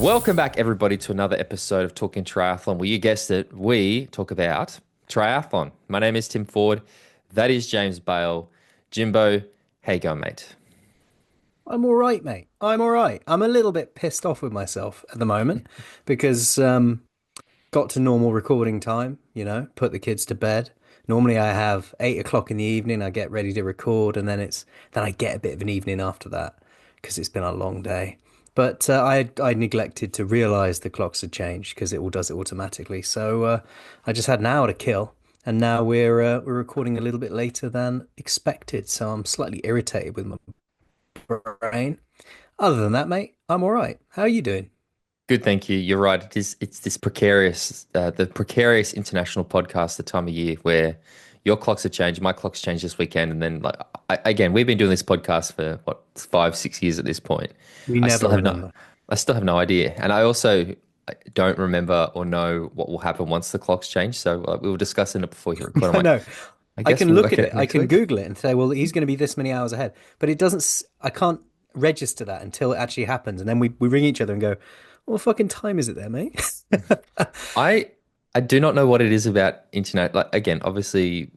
Welcome back, everybody, to another episode of Talking Triathlon, where you guessed it, we talk about triathlon. My name is Tim Ford. That is James Bale. Jimbo, how you going, mate? I'm all right, mate. I'm all right. I'm a little bit pissed off with myself at the moment because got to normal recording time, put the kids to bed. Normally I have 8 o'clock in the evening, I get ready to record, and then I get a bit of an evening after that because it's been a long day. But I neglected to realize the clocks had changed because it all does it automatically. So I just had an hour to kill, and now we're recording a little bit later than expected. So I'm slightly irritated with my brain. Other than that, mate, I'm all right. How are you doing? Good, thank you. You're right. It's this precarious, the precarious international podcast, the time of year where your clocks have changed, my clocks changed this weekend, and then again, we've been doing this podcast for what 5, 6 years at this point. We I never still have no, remember. I still have no idea, and I also don't remember or know what will happen once the clocks change. So we were discussing it before you record. I'm I like, know. I I guess can we'll look work at it it. out I next can week. Google it and say, well, he's going to be this many hours ahead. But it doesn't, I can't register that until it actually happens. And then we ring each other and go, what fucking time is it there, mate? I I do not know what it is about internet. Like again, obviously,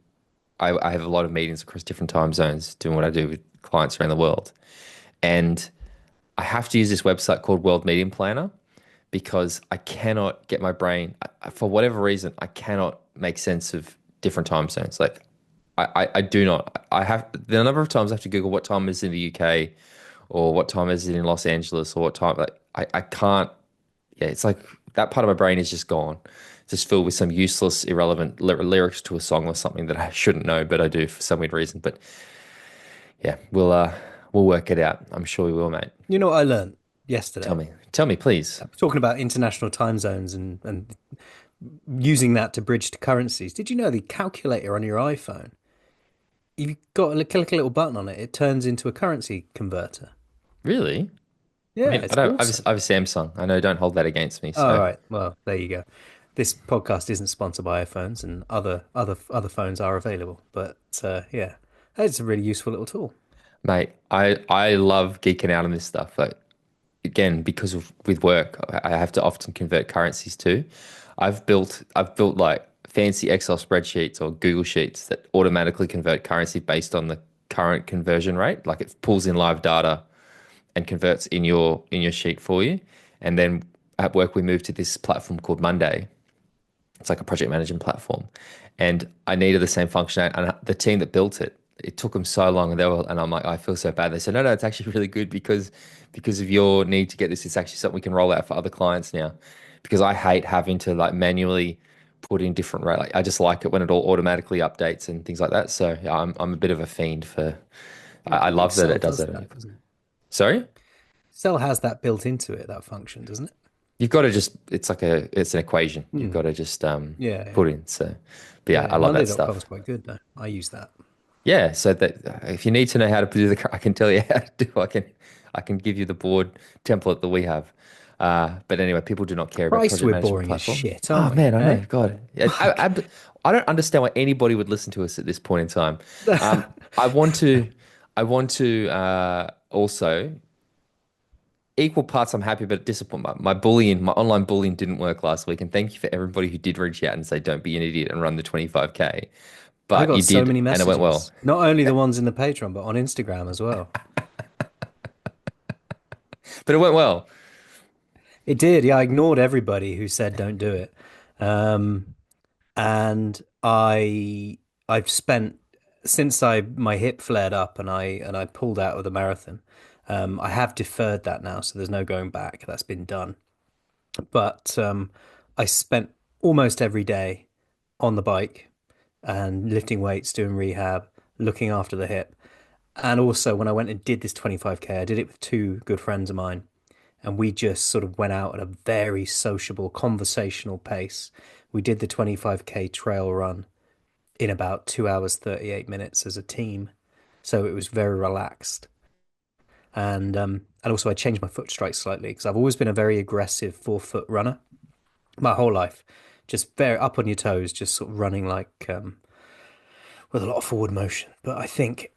I have a lot of meetings across different time zones doing what I do with clients around the world. And I have to use this website called World Meeting Planner because I cannot get my brain, for whatever reason, I cannot make sense of different time zones. Like I do not. I have the number of times I have to Google what time is in the UK or what time is it in Los Angeles or what time, like I can't, yeah, it's like that part of my brain is just gone. Just filled with some useless, irrelevant lyrics to a song or something that I shouldn't know, but I do for some weird reason. But yeah, we'll work it out. I'm sure we will, mate. You know what I learned Tell yesterday? me, tell me, please. Talking about international time zones and using that to bridge to currencies. Did you know the calculator on your iPhone, you've got a click a little button on it, it turns into a currency converter. Really? I Yeah, mean, I it's don't. awesome. I have a Samsung. I know. Don't hold that against me. All So right. Well, there you go. This podcast isn't sponsored by iPhones, and other phones are available. But yeah, it's a really useful little tool. mate, I love geeking out on this stuff. Like again, because of with work, I have to often convert currencies too. I've built like fancy Excel spreadsheets or Google Sheets that automatically convert currency based on the current conversion rate. Like it pulls in live data and converts in your sheet for you. And then at work, we moved to this platform called Monday. It's like a project management platform, and I needed the same functionality. And the team that built it, it took them so long, and and I'm like, I feel so bad. They said, no, no, it's actually really good because of your need to get this. It's actually something we can roll out for other clients now. Because I hate having to like manually put in different rate. Like I just like it when it all automatically updates and things like that. So yeah, I'm a bit of a fiend for. I I think love that Cell it does does that. that, doesn't it? Sorry. Cell has that built into it, that function, doesn't it? You've got to just, it's an equation. You've got Hmm. to just Yeah, yeah, put in. So, but yeah, I yeah. love that Monday.com is stuff. quite good though. I use that. Yeah, so that if you need to know how to do I can tell you how to do. I can give you the board template that we have. But anyway, people do not care about Christ, project we're management boring as platforms. shit, aren't Oh we? man, I Eh? know. God, yeah, Fuck. I don't understand why anybody would listen to us at this point in time. Um, I want to, I want to also equal parts. I'm happy, but disappointed. My online bullying didn't work last week, and thank you for everybody who did reach out and say, "Don't be an idiot and run the 25K." I But got you so did, many and it went well. messages. Not only the ones in the Patreon, but on Instagram as well. But it went well. It did. Yeah, I ignored everybody who said don't do it. Um, and I've spent since I my hip flared up and I pulled out of the marathon. I have deferred that now, so there's no going back. That's been done. But I spent almost every day on the bike and lifting weights, doing rehab, looking after the hip. And also when I went and did this 25K, I did it with two good friends of mine and we just sort of went out at a very sociable, conversational pace. We did the 25K trail run in about 2 hours, 38 minutes as a team. So it was very relaxed. And also I changed my foot strike slightly because I've always been a very aggressive 4 foot runner my whole life. Just very up on your toes, just sort of running like with a lot of forward motion. But I think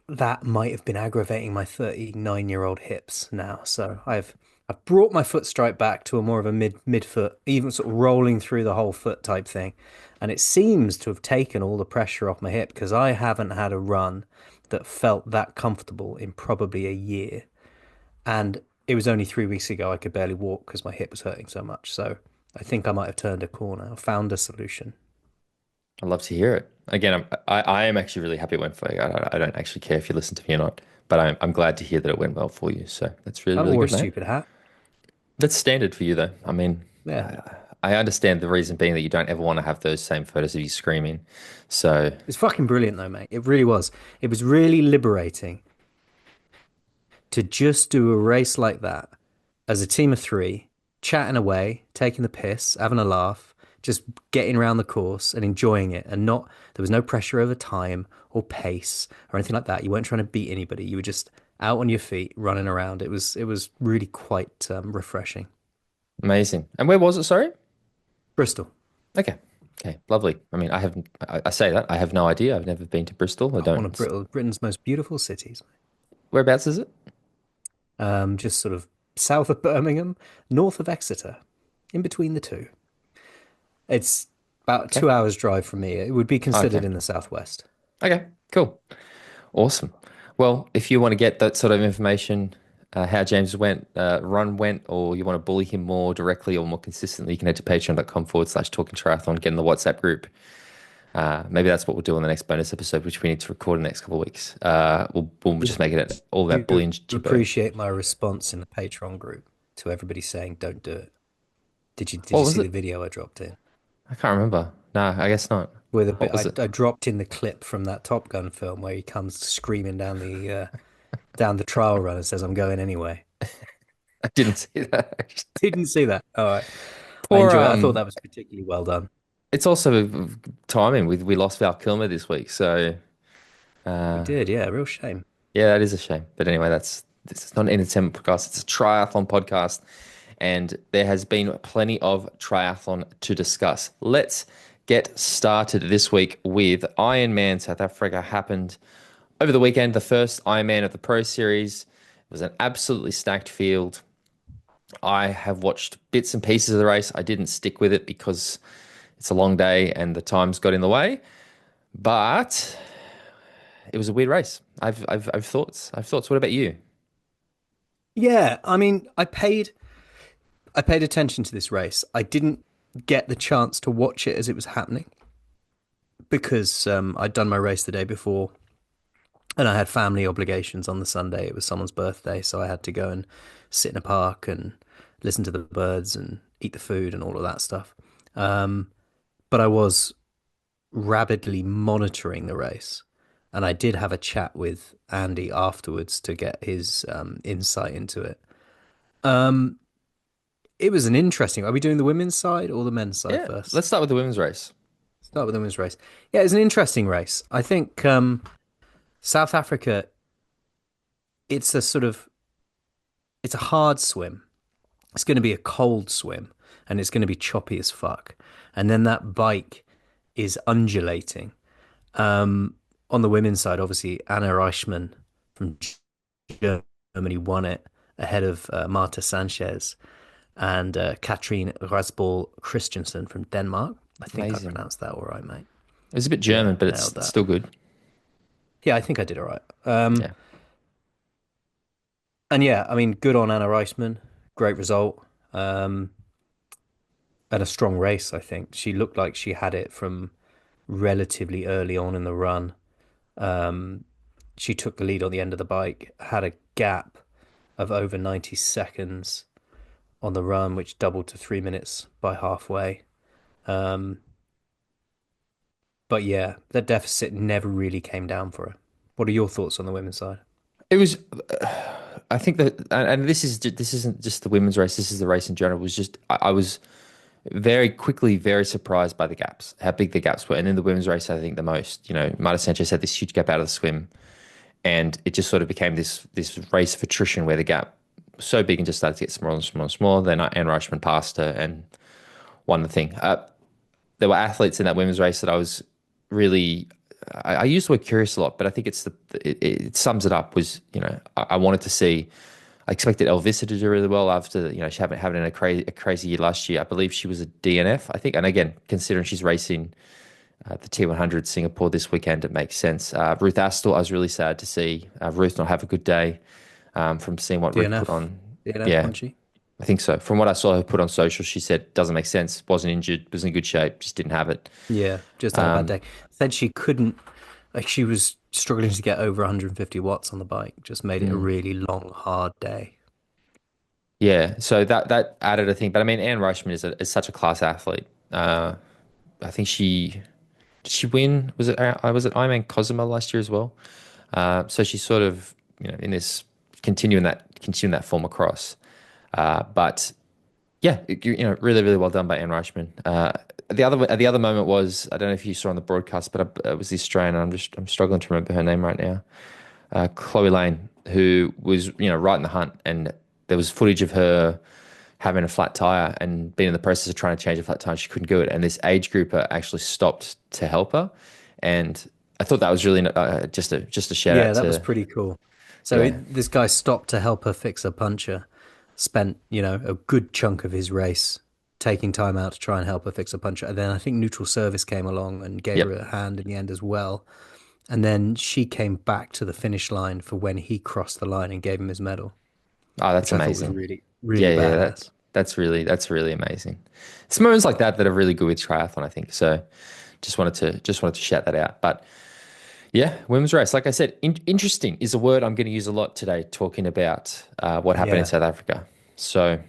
that might have been aggravating my 39-year-old hips now. So I've I've brought my foot strike back to a more of a midfoot, even sort of rolling through the whole foot type thing. And it seems to have taken all the pressure off my hip because I haven't had a run that felt that comfortable in probably a year. And it was only 3 weeks ago I could barely walk because my hip was hurting so much. So I think I might have turned a corner, found a solution. I'd love to hear it. Again, I am actually really happy it went for you. I don't actually care if you listen to me or not, but I'm glad to hear that it went well for you. So that's really, I really wore a good, mate. stupid hat. That's standard for you, though. I mean, Yeah. I understand the reason being that you don't ever want to have those same photos of you screaming. So, It's fucking brilliant though, mate. It really was. It was really liberating to just do a race like that as a team of three, chatting away, taking the piss, having a laugh, just getting around the course and enjoying it. And not, there was no pressure over time or pace or anything like that. You weren't trying to beat anybody. You were just out on your feet, running around. It was really quite refreshing. amazing. And where was it? Sorry? Bristol. Okay. Okay. Lovely. I mean, I say that. I have no idea. I've never been to Bristol. I One of don't. Britain's most beautiful cities. Whereabouts is it? Just sort of south of Birmingham, north of Exeter, in between the two. It's about Okay. 2 hours drive from me. It would be considered Okay. in the southwest. Okay. Cool. Awesome. Well, if you want to get that sort of information, how James went, run went, or you want to bully him more directly or more consistently, you can head to patreon.com/talking triathlon, get in the WhatsApp group. Maybe that's what we'll do on the next bonus episode, which we need to record in the next couple of weeks. We'll just make it all You about bullying Jimbo. appreciate my response in the Patreon group to everybody saying don't do it. Did What you was see the it? video I dropped in? I can't remember. No, I guess not. With a What bit, was it? I dropped in the clip from that Top Gun film where he comes screaming down the trial run and says, "I'm going anyway." I didn't see that, actually. Didn't see that. All right. I Poor, enjoy it. I thought that was particularly well done. it's also timing. We lost Val Kilmer this week, so We uh, did, yeah, real shame. yeah, that is a shame. But anyway, this is not an entertainment podcast. It's a triathlon podcast, and there has been plenty of triathlon to discuss. Let's get started this week with Ironman South Africa happened over the weekend. The first Ironman of the Pro Series. It was an absolutely stacked field. I have watched bits and pieces of the race. I didn't stick with it because it's a long day and the times got in the way. But it was a weird race. I've thoughts. I've thoughts. What about you? Yeah, I mean, I paid attention to this race. I didn't get the chance to watch it as it was happening because I'd done my race the day before and I had family obligations on the Sunday. It was someone's birthday, so I had to go and sit in a park and listen to the birds and eat the food and all of that stuff. Um, but I was rabidly monitoring the race. And I did have a chat with Andy afterwards to get his insight into it. Um, it was an interesting. Are we doing the women's side or the men's side Yeah, first? let's start with the women's race. Start with the women's race. Yeah, it's an interesting race. I think South Africa, it's a sort of it's a hard swim. It's going to be a cold swim and it's going to be choppy as fuck. And then that bike is undulating. On the women's side, obviously, Anne Reischmann from Germany won it ahead of Marta Sanchez and Katrin Rasbol Christensen from Denmark. I think I Amazing. pronounced that all right, mate. It was a bit Yeah, German, but nailed it's that. still good. Yeah, I think I did all right. Yeah. And yeah, I mean, good on Anna Reisman. Great result. Um, and a strong race, I think. She looked like she had it from relatively early on in the run. Um, she took the lead on the end of the bike, had a gap of over 90 seconds on the run, which doubled to 3 minutes by halfway. Um, but yeah, the deficit never really came down for her. What are your thoughts on the women's side? It was, I think that, and this isn't just the women's race. This is the race in general. It was just, I was very quickly very surprised by the gaps, how big the gaps were. And in the women's race, I think the most, Marta Sanchez had this huge gap out of the swim, and it just sort of became this race of attrition where the gap was so big and just started to get smaller and smaller and smaller. Then Anne Reichman passed her and won the thing. There were athletes in that women's race that I was really, I use the word curious a lot, but I think it sums it up. Was I wanted to see I expected Elvisa to do really well after, she having a crazy year last year. I believe she was a DNF, I think. And again, considering she's racing the T100 Singapore this weekend, it makes sense. Ruth Astle, I was really sad to see Ruth not have a good day from seeing what Ruth put DNF, on. DNF, Yeah, wasn't she? I think so. From what I saw her put on social, she said doesn't make sense. Wasn't injured, was in good shape, just didn't have it. Yeah, just had a bad Um, day. Said she couldn't, like she was struggling to get over 150 watts on the bike. Just made it a mm, really long, hard day. yeah, so that added a thing. But I mean, Anne Reischmann is such a class athlete. I think did she win? Was it Ironman Cosimo last year as well? So she's sort of in this continuing that form across. But yeah, really really well done by Anne Reichman. The other moment was, I don't know if you saw on the broadcast, but it was the Australian. I'm struggling to remember her name right now. Chloe Lane, who was right in the hunt, and there was footage of her having a flat tire and being in the process of trying to change a flat tire. She couldn't do it, and this age grouper actually stopped to help her, and I thought that was really just a shout Yeah, out that was to pretty cool. So yeah. this guy stopped to help her fix her puncher, spent, a good chunk of his race taking time out to try and help her fix her puncher. And then I think neutral service came along and gave her Yep. a hand in the end as well. And then she came back to the finish line for when he crossed the line and gave him his medal, Oh, that's which I thought was amazing. really, Yeah, really yeah, badass. that's really amazing. It's moments like that that are really good with triathlon, I think. So just wanted to shout that out. But yeah, women's race, like I said, interesting is a word I'm going to use a lot today, talking about what happened in Yeah. South Africa. So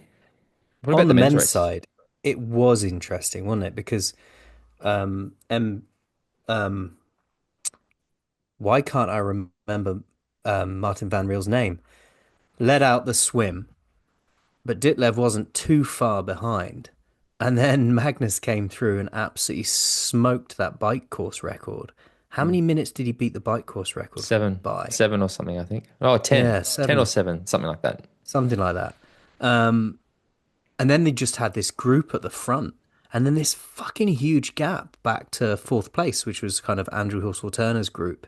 what about On the the men's men's race? side, it was interesting, wasn't it? Because M um why can't I remember Martin van Riel's name? Led out the swim, but Ditlev wasn't too far behind. And then Magnus came through and absolutely smoked that bike course record. How Hmm. many minutes did he beat the bike course record Seven, by? seven or something, I think. Oh, 10, Yeah, 10 or seven, seven, something like that. something like that. Um, and then they just had this group at the front, and then this fucking huge gap back to fourth place, which was kind of Andrew Horsfall Turner's group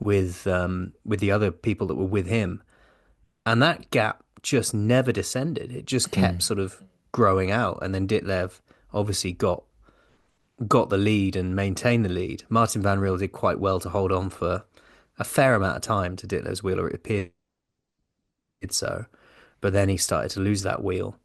with the other people that were with him. And that gap just never descended. It just kept Mm. sort of growing out. And then Ditlev obviously got the lead and maintained the lead. Martin van Riel did quite well to hold on for a fair amount of time to Ditlev's wheel, or it appeared so. But then he started to lose that wheel.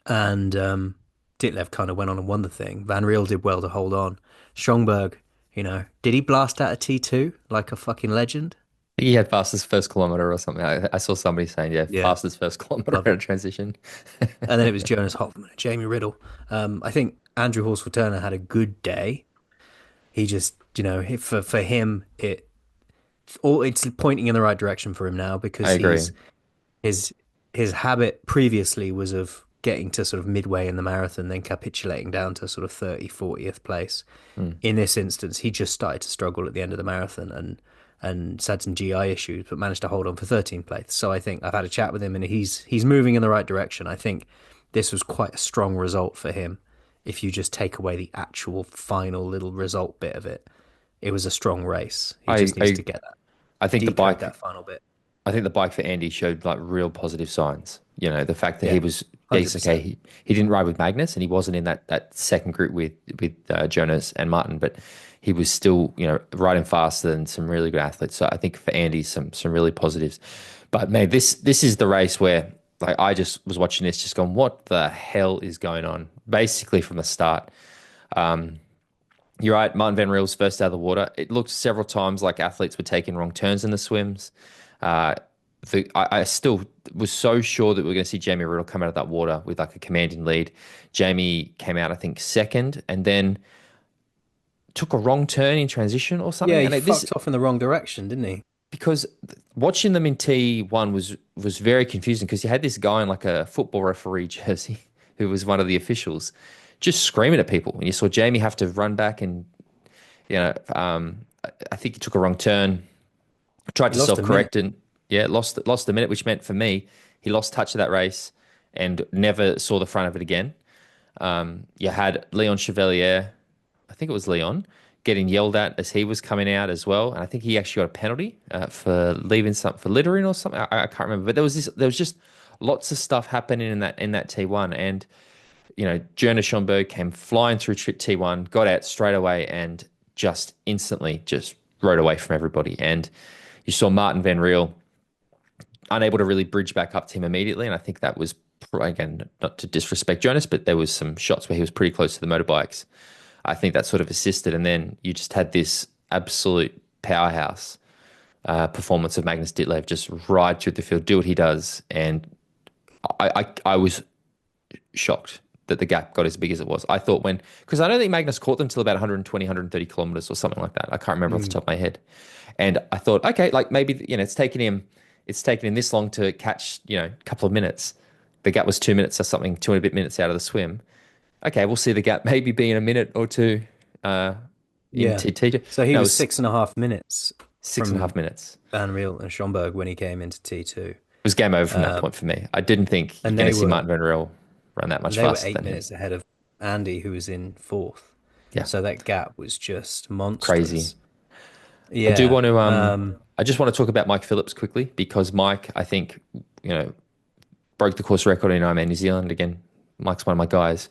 And Ditlev kind of went on and won the thing. Van Riel did well to hold on. Strongberg, did he blast out a T2 like a fucking legend? I think he had fastest first kilometer or something. I saw somebody saying, yeah, Yeah, fastest first kilometer love out it. of transition. And then it was Jonas Hoffman and Jamie Riddle. I think Andrew Horsfall Turner had a good day. He just, for him, it's pointing in the right direction for him now I because agree. his his habit previously was of getting to sort of midway in the marathon, then capitulating down to sort of 30, 40th place. Mm. In this instance, he just started to struggle at the end of the marathon and had some GI issues, but managed to hold on for 13th place. So I think I've had a chat with him and he's moving in the right direction. I think this was quite a strong result for him. If you just take away the actual final little result bit of it, it was a strong race. He I, just needs I, to get that, I think the decode bike, that final bit. I think the bike for Andy showed like real positive signs. The fact that he Yeah, was, yeah, he's okay. 100%. He didn't ride with Magnus and he wasn't in that second group with Jonas and Martin, but he was still, riding faster than some really good athletes. So I think for Andy, some really positives. But man, this is the race where like I just was watching this, just going, what the hell is going on? Basically from the start. You're right, Martin Van Riel's first out of the water. It looked several times like athletes were taking wrong turns in the swims. Uh, I still was so sure that we were going to see Jamie Riddle come out of that water with like a commanding lead. Jamie came out, I think, second, and then took a wrong turn in transition or Yeah, something. he And this fucked off in the wrong direction, didn't he? because watching them in T1 was very confusing because you had this guy in like a football referee jersey who was one of the officials just screaming at people. And you saw Jamie have to run back and I think he took a wrong turn, tried He to lost a minute. self-correct and yeah, lost a minute, which meant for me he lost touch of that race and never saw the front of it again. You had Leon Chevalier, I think it was Leon, getting yelled at as he was coming out as well. And I think he actually got a penalty for leaving something for littering or something. I can't remember, but there was just lots of stuff happening in that T1. And Jonas Schomburg came flying through T1, got out straight away, and just instantly just rode away from everybody. And you saw Marten van Riel unable to really bridge back up to him immediately. And I think that was, again, not to disrespect Jonas, but there was some shots where he was pretty close to the motorbikes. I think that sort of assisted. And then you just had this absolute powerhouse performance of Magnus Ditlev just ride through the field, do what he does. And I was shocked that the gap got as big as it was. I thought because I don't think Magnus caught them till about 120, 130 kilometers or something like that. I can't remember off the top of my head. And I thought, okay, like maybe, it's taken him this long to catch, a couple of minutes. The gap was 2 minutes or something, 2 and a bit minutes out of the swim. Okay, we'll see the gap maybe be in a minute or two in T2. So he was 6.5 minutes. 6.5 minutes. Van Riel and Schomburg when he came into T2. It was game over from that point for me. I didn't think you're going to see Marten van Riel run that much faster. They were 8 minutes ahead of Andy, who was in fourth. Yeah. So that gap was just monstrous. Crazy. Yeah. I do want to. I just want to talk about Mike Phillips quickly because Mike, I think, broke the course record in Ironman New Zealand. Again, Mike's one of my guys.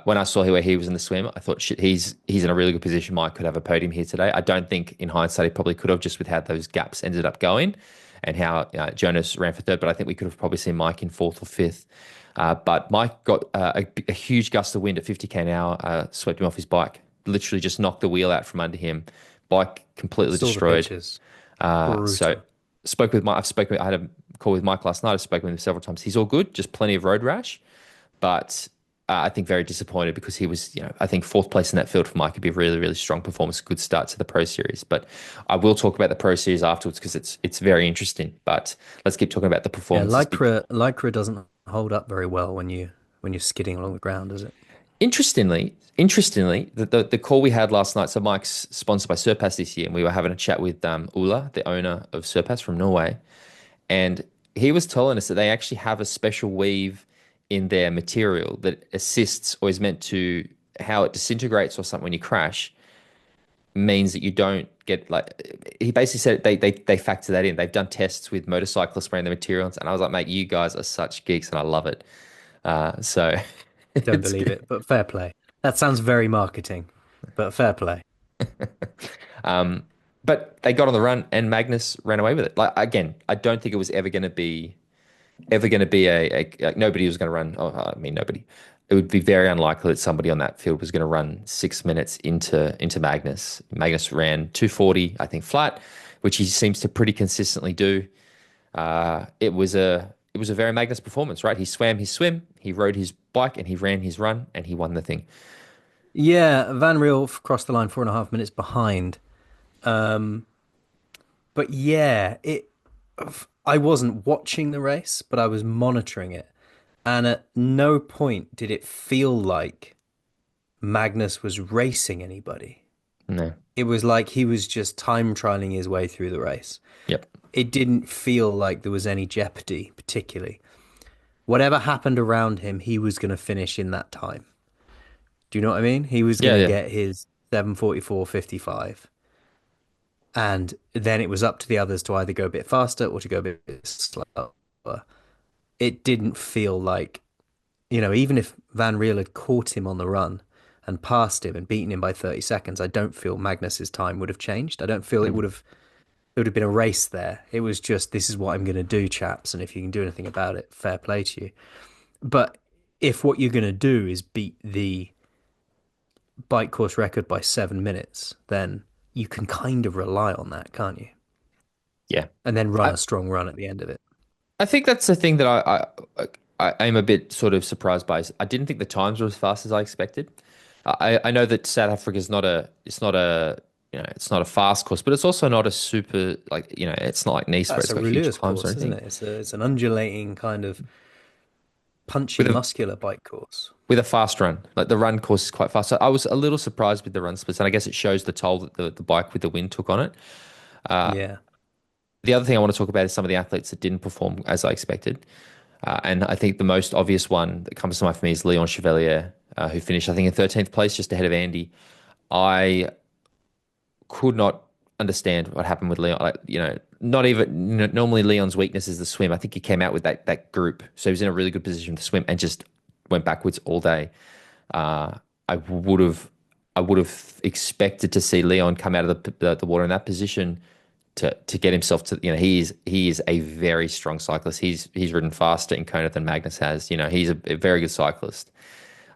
When I saw where he was in the swim, I thought, shit, he's in a really good position. Mike could have a podium here today. I don't think, in hindsight, he probably could have, just with how those gaps ended up going and how Jonas ran for third. But I think we could have probably seen Mike in fourth or fifth. But Mike got a huge gust of wind at 50k an hour, swept him off his bike, literally just knocked the wheel out from under him. Bike completely destroyed. So spoke with Mike. I had a call with Mike last night. I've spoken with him several times. He's all good, just plenty of road rash, but I think very disappointed because he was, I think fourth place in that field for Mike could be a really, really strong performance, good start to the Pro Series. But I will talk about the Pro Series afterwards because it's very interesting. But let's keep talking about the performance. Yeah, Lycra doesn't hold up very well when you're skidding along the ground, does it? Interestingly, the call we had last night. So Mike's sponsored by Surpass this year, and we were having a chat with Ulla, the owner of Surpass from Norway, and he was telling us that they actually have a special weave in their material that assists or is meant to how it disintegrates or something when you crash means that you don't get he basically said they factor that in. They've done tests with motorcyclists wearing the materials, and I was like, mate, you guys are such geeks, and I love it. So don't believe it, but fair play. That sounds very marketing, but fair play. But they got on the run, and Magnus ran away with it. Like again, I don't think it was ever going to be nobody was going to run. Oh, I mean, nobody. It would be very unlikely that somebody on that field was going to run 6 minutes into Magnus. Magnus ran 2:40, I think, flat, which he seems to pretty consistently do. It was a very Magnus performance, right? He swam his swim, he rode his bike, and he ran his run, and he won the thing. Yeah, Van Riel crossed the line 4.5 minutes behind. But yeah, I wasn't watching the race, but I was monitoring it. And at no point did it feel like Magnus was racing anybody. No. It was like he was just time trialing his way through the race. Yep. It didn't feel like there was any jeopardy, particularly. Whatever happened around him, he was going to finish in that time. Do you know what I mean? He was going to get his 7:44.55. And then it was up to the others to either go a bit faster or to go a bit slower. It didn't feel like, even if Van Riel had caught him on the run and passed him and beaten him by 30 seconds, I don't feel Magnus's time would have changed. I don't feel it would have been a race there. It was just, this is what I'm going to do, chaps. And if you can do anything about it, fair play to you. But if what you're going to do is beat the bike course record by 7 minutes, then you can kind of rely on that, can't you? Yeah. And then run a strong run at the end of it. I think that's the thing that I'm a bit sort of surprised by. I didn't think the times were as fast as I expected. I know that South Africa is not a fast course, but it's also not a super it's not like Nice where it's got huge climbs or anything. Isn't it? It's an undulating kind of punchy, muscular bike course with a fast run. Like the run course is quite fast. So I was a little surprised with the run splits, and I guess it shows the toll that the bike with the wind took on it. Yeah. The other thing I want to talk about is some of the athletes that didn't perform as I expected. And I think the most obvious one that comes to mind for me is Leon Chevalier, who finished, I think, in 13th place, just ahead of Andy. I could not understand what happened with Leon. Like, not even normally Leon's weakness is the swim. I think he came out with that group, so he was in a really good position to swim and just went backwards all day. I would have I would have expected to see Leon come out of the water in that position to get himself to, he is a very strong cyclist. He's ridden faster in Kona than Magnus has. He's a very good cyclist.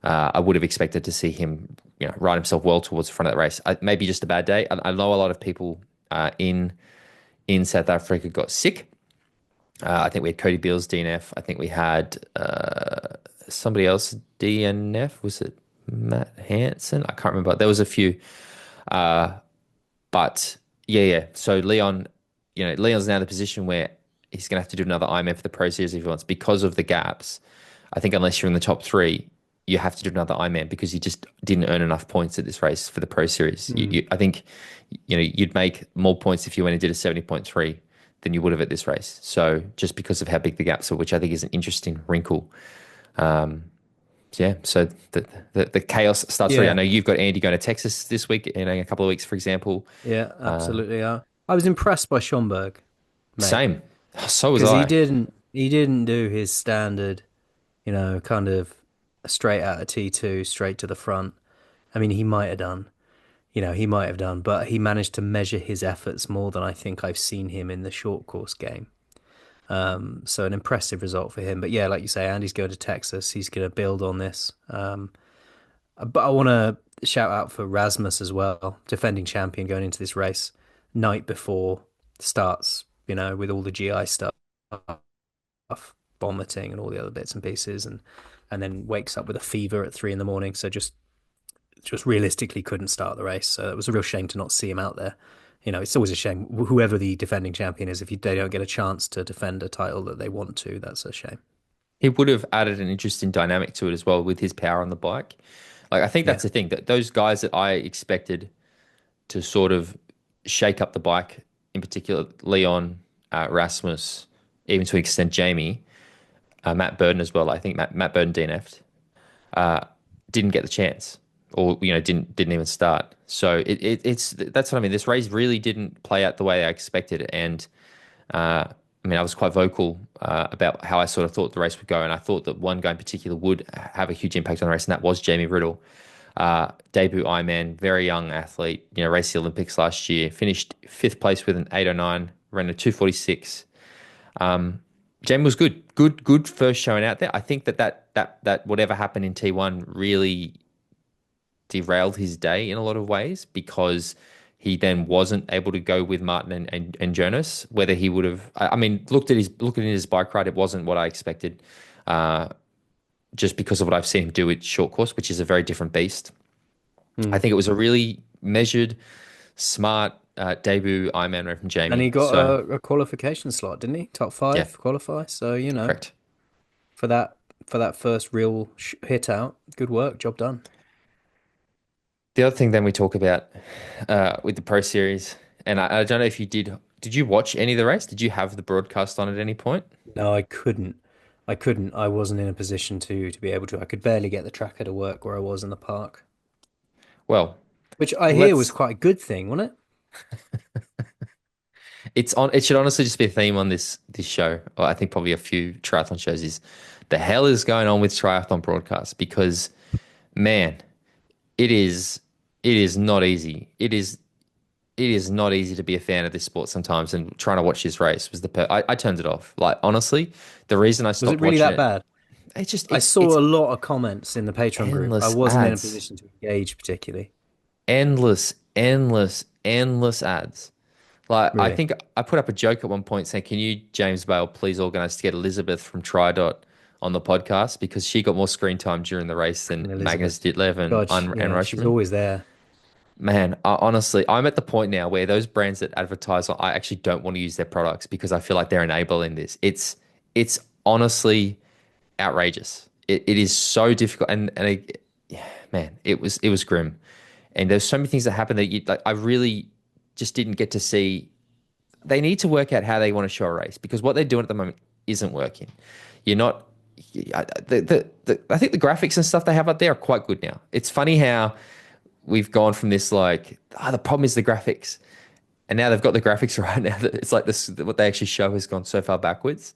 I would have expected to see him, ride himself well towards the front of the race. Maybe just a bad day. I know a lot of people in South Africa got sick. I think we had Cody Beals DNF. I think we had somebody else DNF. Was it Matt Hansen? I can't remember. There was a few. But yeah. So Leon, Leon's now in the position where he's going to have to do another Ironman for the Pro Series if he wants, because of the gaps. I think unless you're in the top three, you have to do another Ironman because you just didn't earn enough points at this race for the Pro Series. I think, you'd make more points if you went and did a 70.3 than you would have at this race. So just because of how big the gaps are, which I think is an interesting wrinkle. Yeah, so the chaos starts. Yeah. I know you've got Andy going to Texas this week, in a couple of weeks, for example. Yeah, absolutely. I was impressed by Schomburg, mate. Same. So was Because I. he didn't do his standard, kind of straight out of T2, straight to the front. I mean, he might have done, but he managed to measure his efforts more than I think I've seen him in the short course game. So an impressive result for him. But yeah, like you say, Andy's going to Texas. He's going to build on this. But I want to shout out for Rasmus as well, defending champion going into this race, night before starts, with all the GI stuff, vomiting and all the other bits and pieces, and then wakes up with a fever at 3 a.m. So just realistically couldn't start the race. So it was a real shame to not see him out there. It's always a shame, whoever the defending champion is, if they don't get a chance to defend a title that they want to, that's a shame. He would have added an interesting dynamic to it as well with his power on the bike. Like, I think that's Yeah. the thing, that those guys that I expected to sort of shake up the bike, in particular Leon, Rasmus, even to an extent Jamie, Matt Burden as well. I think Matt Burden DNF'd, didn't get the chance, or didn't even start. So that's what I mean. This race really didn't play out the way I expected, and I was quite vocal about how I sort of thought the race would go, and I thought that one guy in particular would have a huge impact on the race, and that was Jamie Riddle. Debut Ironman, very young athlete, raced the Olympics last year, finished 5th place with an 8:09, ran a 2:46. Jamie was good first showing out there. I think that whatever happened in T1 really derailed his day in a lot of ways, because he then wasn't able to go with Marten and Jonas. Whether he would have, looking at his bike ride, it wasn't what I expected, just because of what I've seen him do at short course, which is a very different beast. I think it was a really measured, smart debut Ironman run from Jamie. And he got a qualification slot, didn't he? Top 5 Yeah. qualify. So, Correct. for that first real hit out, good work, job done. The other thing then we talk about with the Pro Series, and I don't know if you did you watch any of the race? Did you have the broadcast on at any point? No, I couldn't. I wasn't in a position to be able to. I could barely get the tracker to work where I was in the park, Well, which I hear was quite a good thing, wasn't it? it should honestly just be a theme on this show, or I think probably a few triathlon shows, is the hell is going on with triathlon broadcasts, because man, it is not easy. It is not easy to be a fan of this sport sometimes, and trying to watch this race was I turned it off. Like, honestly, the reason I Was stopped it really watching that bad? I saw it's a lot of comments in the Patreon group. I endless wasn't in a ads. position to engage particularly. Endless ads. Like, I Really. think I put up a joke at one point saying, "Can you, James Bale, please organise to get Elizabeth from Tridot on the podcast, because she got more screen time during the race than Magnus Elizabeth. Ditlev and God, Anne she's Reischmann." always there. Man, honestly, I'm at the point now where those brands that advertise, I actually don't want to use their products, because I feel like they're enabling this. It's honestly outrageous. It is so difficult, man, it was grim. And there's so many things that happen that I really just didn't get to see. They need to work out how they want to show a race, because what they're doing at the moment isn't working. You're not. I think the graphics and stuff they have up there are quite good now. It's funny how we've gone from this like, the problem is the graphics. And now they've got the graphics right now that it's like this, what they actually show has gone so far backwards.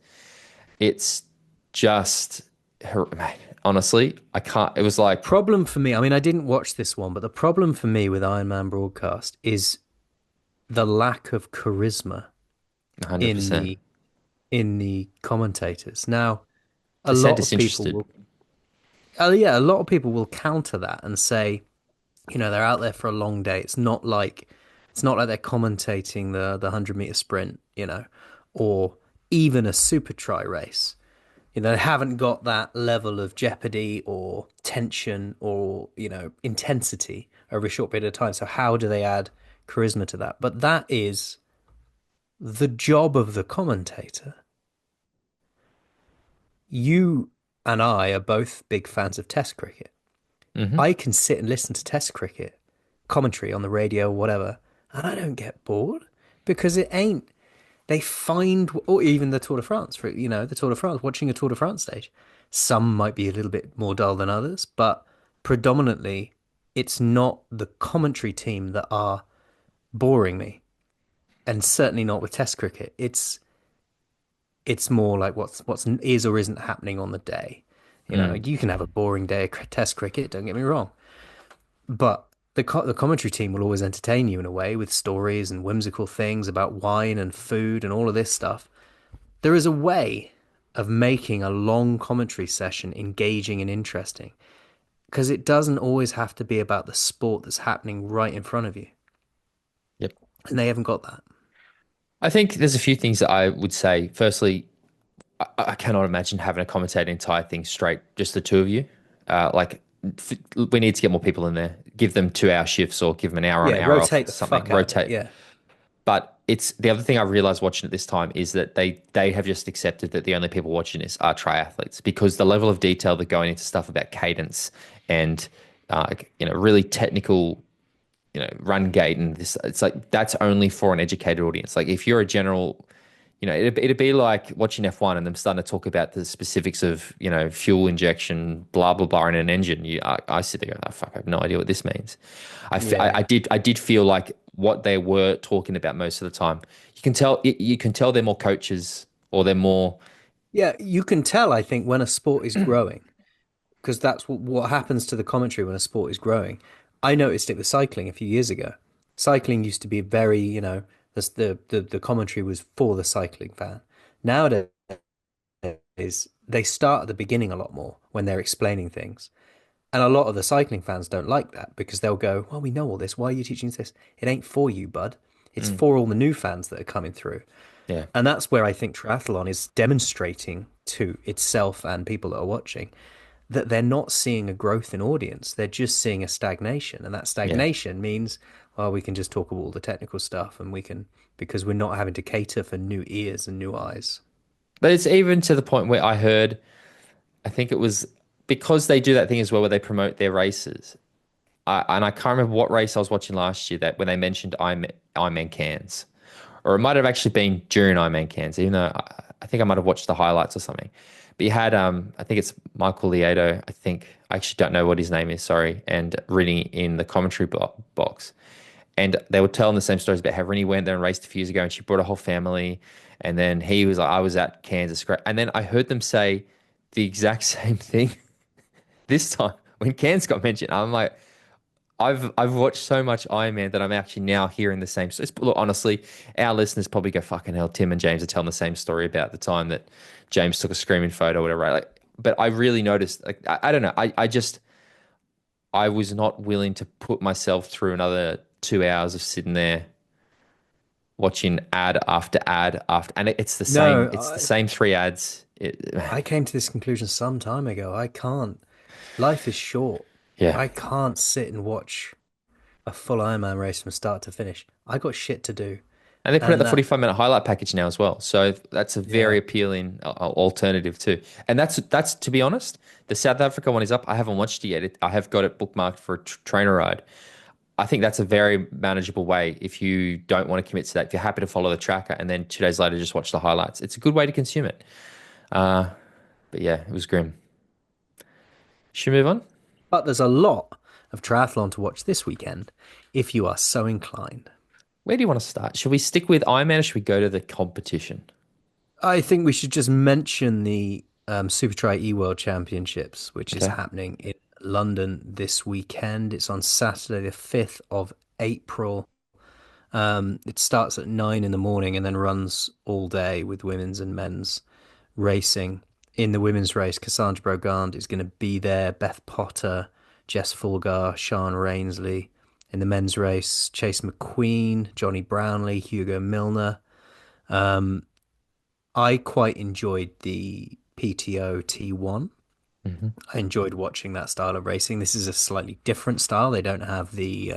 It's just, mate, honestly, I can't, it was like Problem for me, I mean, I didn't watch this one, but the problem for me with Ironman Broadcast is the lack of charisma in 100%. the commentators. Now, a They sound lot of people disinterested. will, oh yeah, a lot of people will counter that and say, they're out there for a long day. It's not like they're commentating the 100-meter sprint, or even a Supertri race. They haven't got that level of jeopardy or tension or, intensity over a short period of time. So how do they add charisma to that? But that is the job of the commentator. You and I are both big fans of Test cricket. Hmm. I can sit and listen to Test cricket commentary on the radio, whatever, and I don't get bored because it ain't. They find, or even the Tour de France, the Tour de France, watching a Tour de France stage. Some might be a little bit more dull than others, but predominantly it's not the commentary team that are boring me, and certainly not with Test cricket. It's more like what's is or isn't happening on the day. Mm. You can have a boring day of Test cricket, don't get me wrong, but the commentary team will always entertain you in a way with stories and whimsical things about wine and food and all of this stuff. There is a way of making a long commentary session engaging and interesting because it doesn't always have to be about the sport that's happening right in front of you. Yep. And they haven't got that. I think there's a few things that I would say. Firstly, I cannot imagine having to commentate an entire thing straight, just the two of you. We need to get more people in there. Give them 2 hour shifts or give them an hour on, Yeah, hour off, rotate the something. fuck out of it. Rotate. Yeah. But it's the other thing I realized watching it this time is that they have just accepted that the only people watching this are triathletes because the level of detail that going into stuff about cadence and really technical run gait and this, it's like that's only for an educated audience. Like if you're a general, it'd be like watching F1 and them starting to talk about the specifics of, fuel injection, blah, blah, blah, in an engine. I sit there going, oh, fuck, I have no idea what this means. Yeah. I did feel like what they were talking about most of the time. You can tell they're more coaches or they're more, Yeah, you can tell, I think, when a sport is growing, because that's what happens to the commentary when a sport is growing. I noticed it with cycling a few years ago. Cycling used to be very, the commentary was for the cycling fan. Nowadays, they start at the beginning a lot more when they're explaining things. And a lot of the cycling fans don't like that because they'll go, well, we know all this. Why are you teaching us this? It ain't for you, bud. It's mm, for all the new fans that are coming through. yeah, And that's where I think triathlon is demonstrating to itself and people that are watching that they're not seeing a growth in audience. They're just seeing a stagnation. And that yeah. stagnation means, well, we can just talk about all the technical stuff and because we're not having to cater for new ears and new eyes. But it's even to the point where I think it was because they do that thing as well where they promote their races. And I can't remember what race I was watching last year that when they mentioned Ironman Cairns, or it might have actually been during Ironman Cairns, even though I think I might have watched the highlights or something. But you had, I think it's Michael Lieto, I think, I actually don't know what his name is, sorry, and reading in the commentary box. And they were telling the same stories about how Rennie went there and raced a few years ago and she brought a whole family. And then he was like, I was at Kansas. And then I heard them say the exact same thing this time when Cairns got mentioned. I'm like, I've watched so much Iron Man that I'm actually now hearing the same. So look, honestly, our listeners probably go fucking hell. Tim and James are telling the same story about the time that James took a screaming photo, or whatever. Right? Like, but I really noticed. Like, I don't know. I was not willing to put myself through another 2 hours of sitting there watching ad after ad after, and it's the same. No, It's the same three ads. I came to this conclusion some time ago. I can't. Life is short. Yeah. I can't sit and watch a full Ironman race from start to finish. I got shit to do. And they put out And the that, 45-minute highlight package now as well. So that's a very yeah. appealing alternative too. And that's to be honest, the South Africa one is up. I haven't watched it yet. I have got it bookmarked for a trainer ride. I think that's a very manageable way if you don't want to commit to that. If you're happy to follow the tracker and then 2 days later just watch the highlights, it's a good way to consume it. But yeah, it was grim. Should we move on? But there's a lot of triathlon to watch this weekend, if you are so inclined. Where do you want to start? Should we stick with Ironman or should we go to the competition? I think we should just mention the Supertri eWorld Championships, which is Okay. happening in London this weekend. It's on Saturday, the 5th of April. It starts at 9 in the morning and then runs all day with women's and men's racing. In the women's race, Cassandra Brogard is going to be there, Beth Potter, Jess Fulgar, Sian Rainsley. In the men's race, Chase McQueen, Johnny Brownlee, Hugo Milner. Um, I quite enjoyed the PTO T1. Hmm. I enjoyed watching that style of racing. This is a slightly different style. They don't have the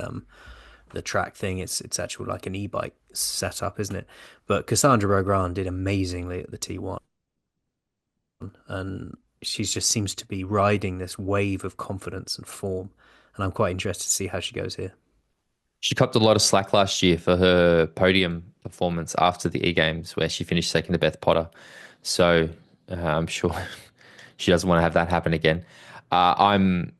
track thing. It's actually like an e-bike setup, isn't it? But Cassandra Brogard did amazingly at the T1, and she just seems to be riding this wave of confidence and form. And I'm quite interested to see how she goes here. She copped a lot of slack last year for her podium performance after the eGames, where she finished second to Beth Potter. So I'm sure she doesn't want to have that happen again. I'm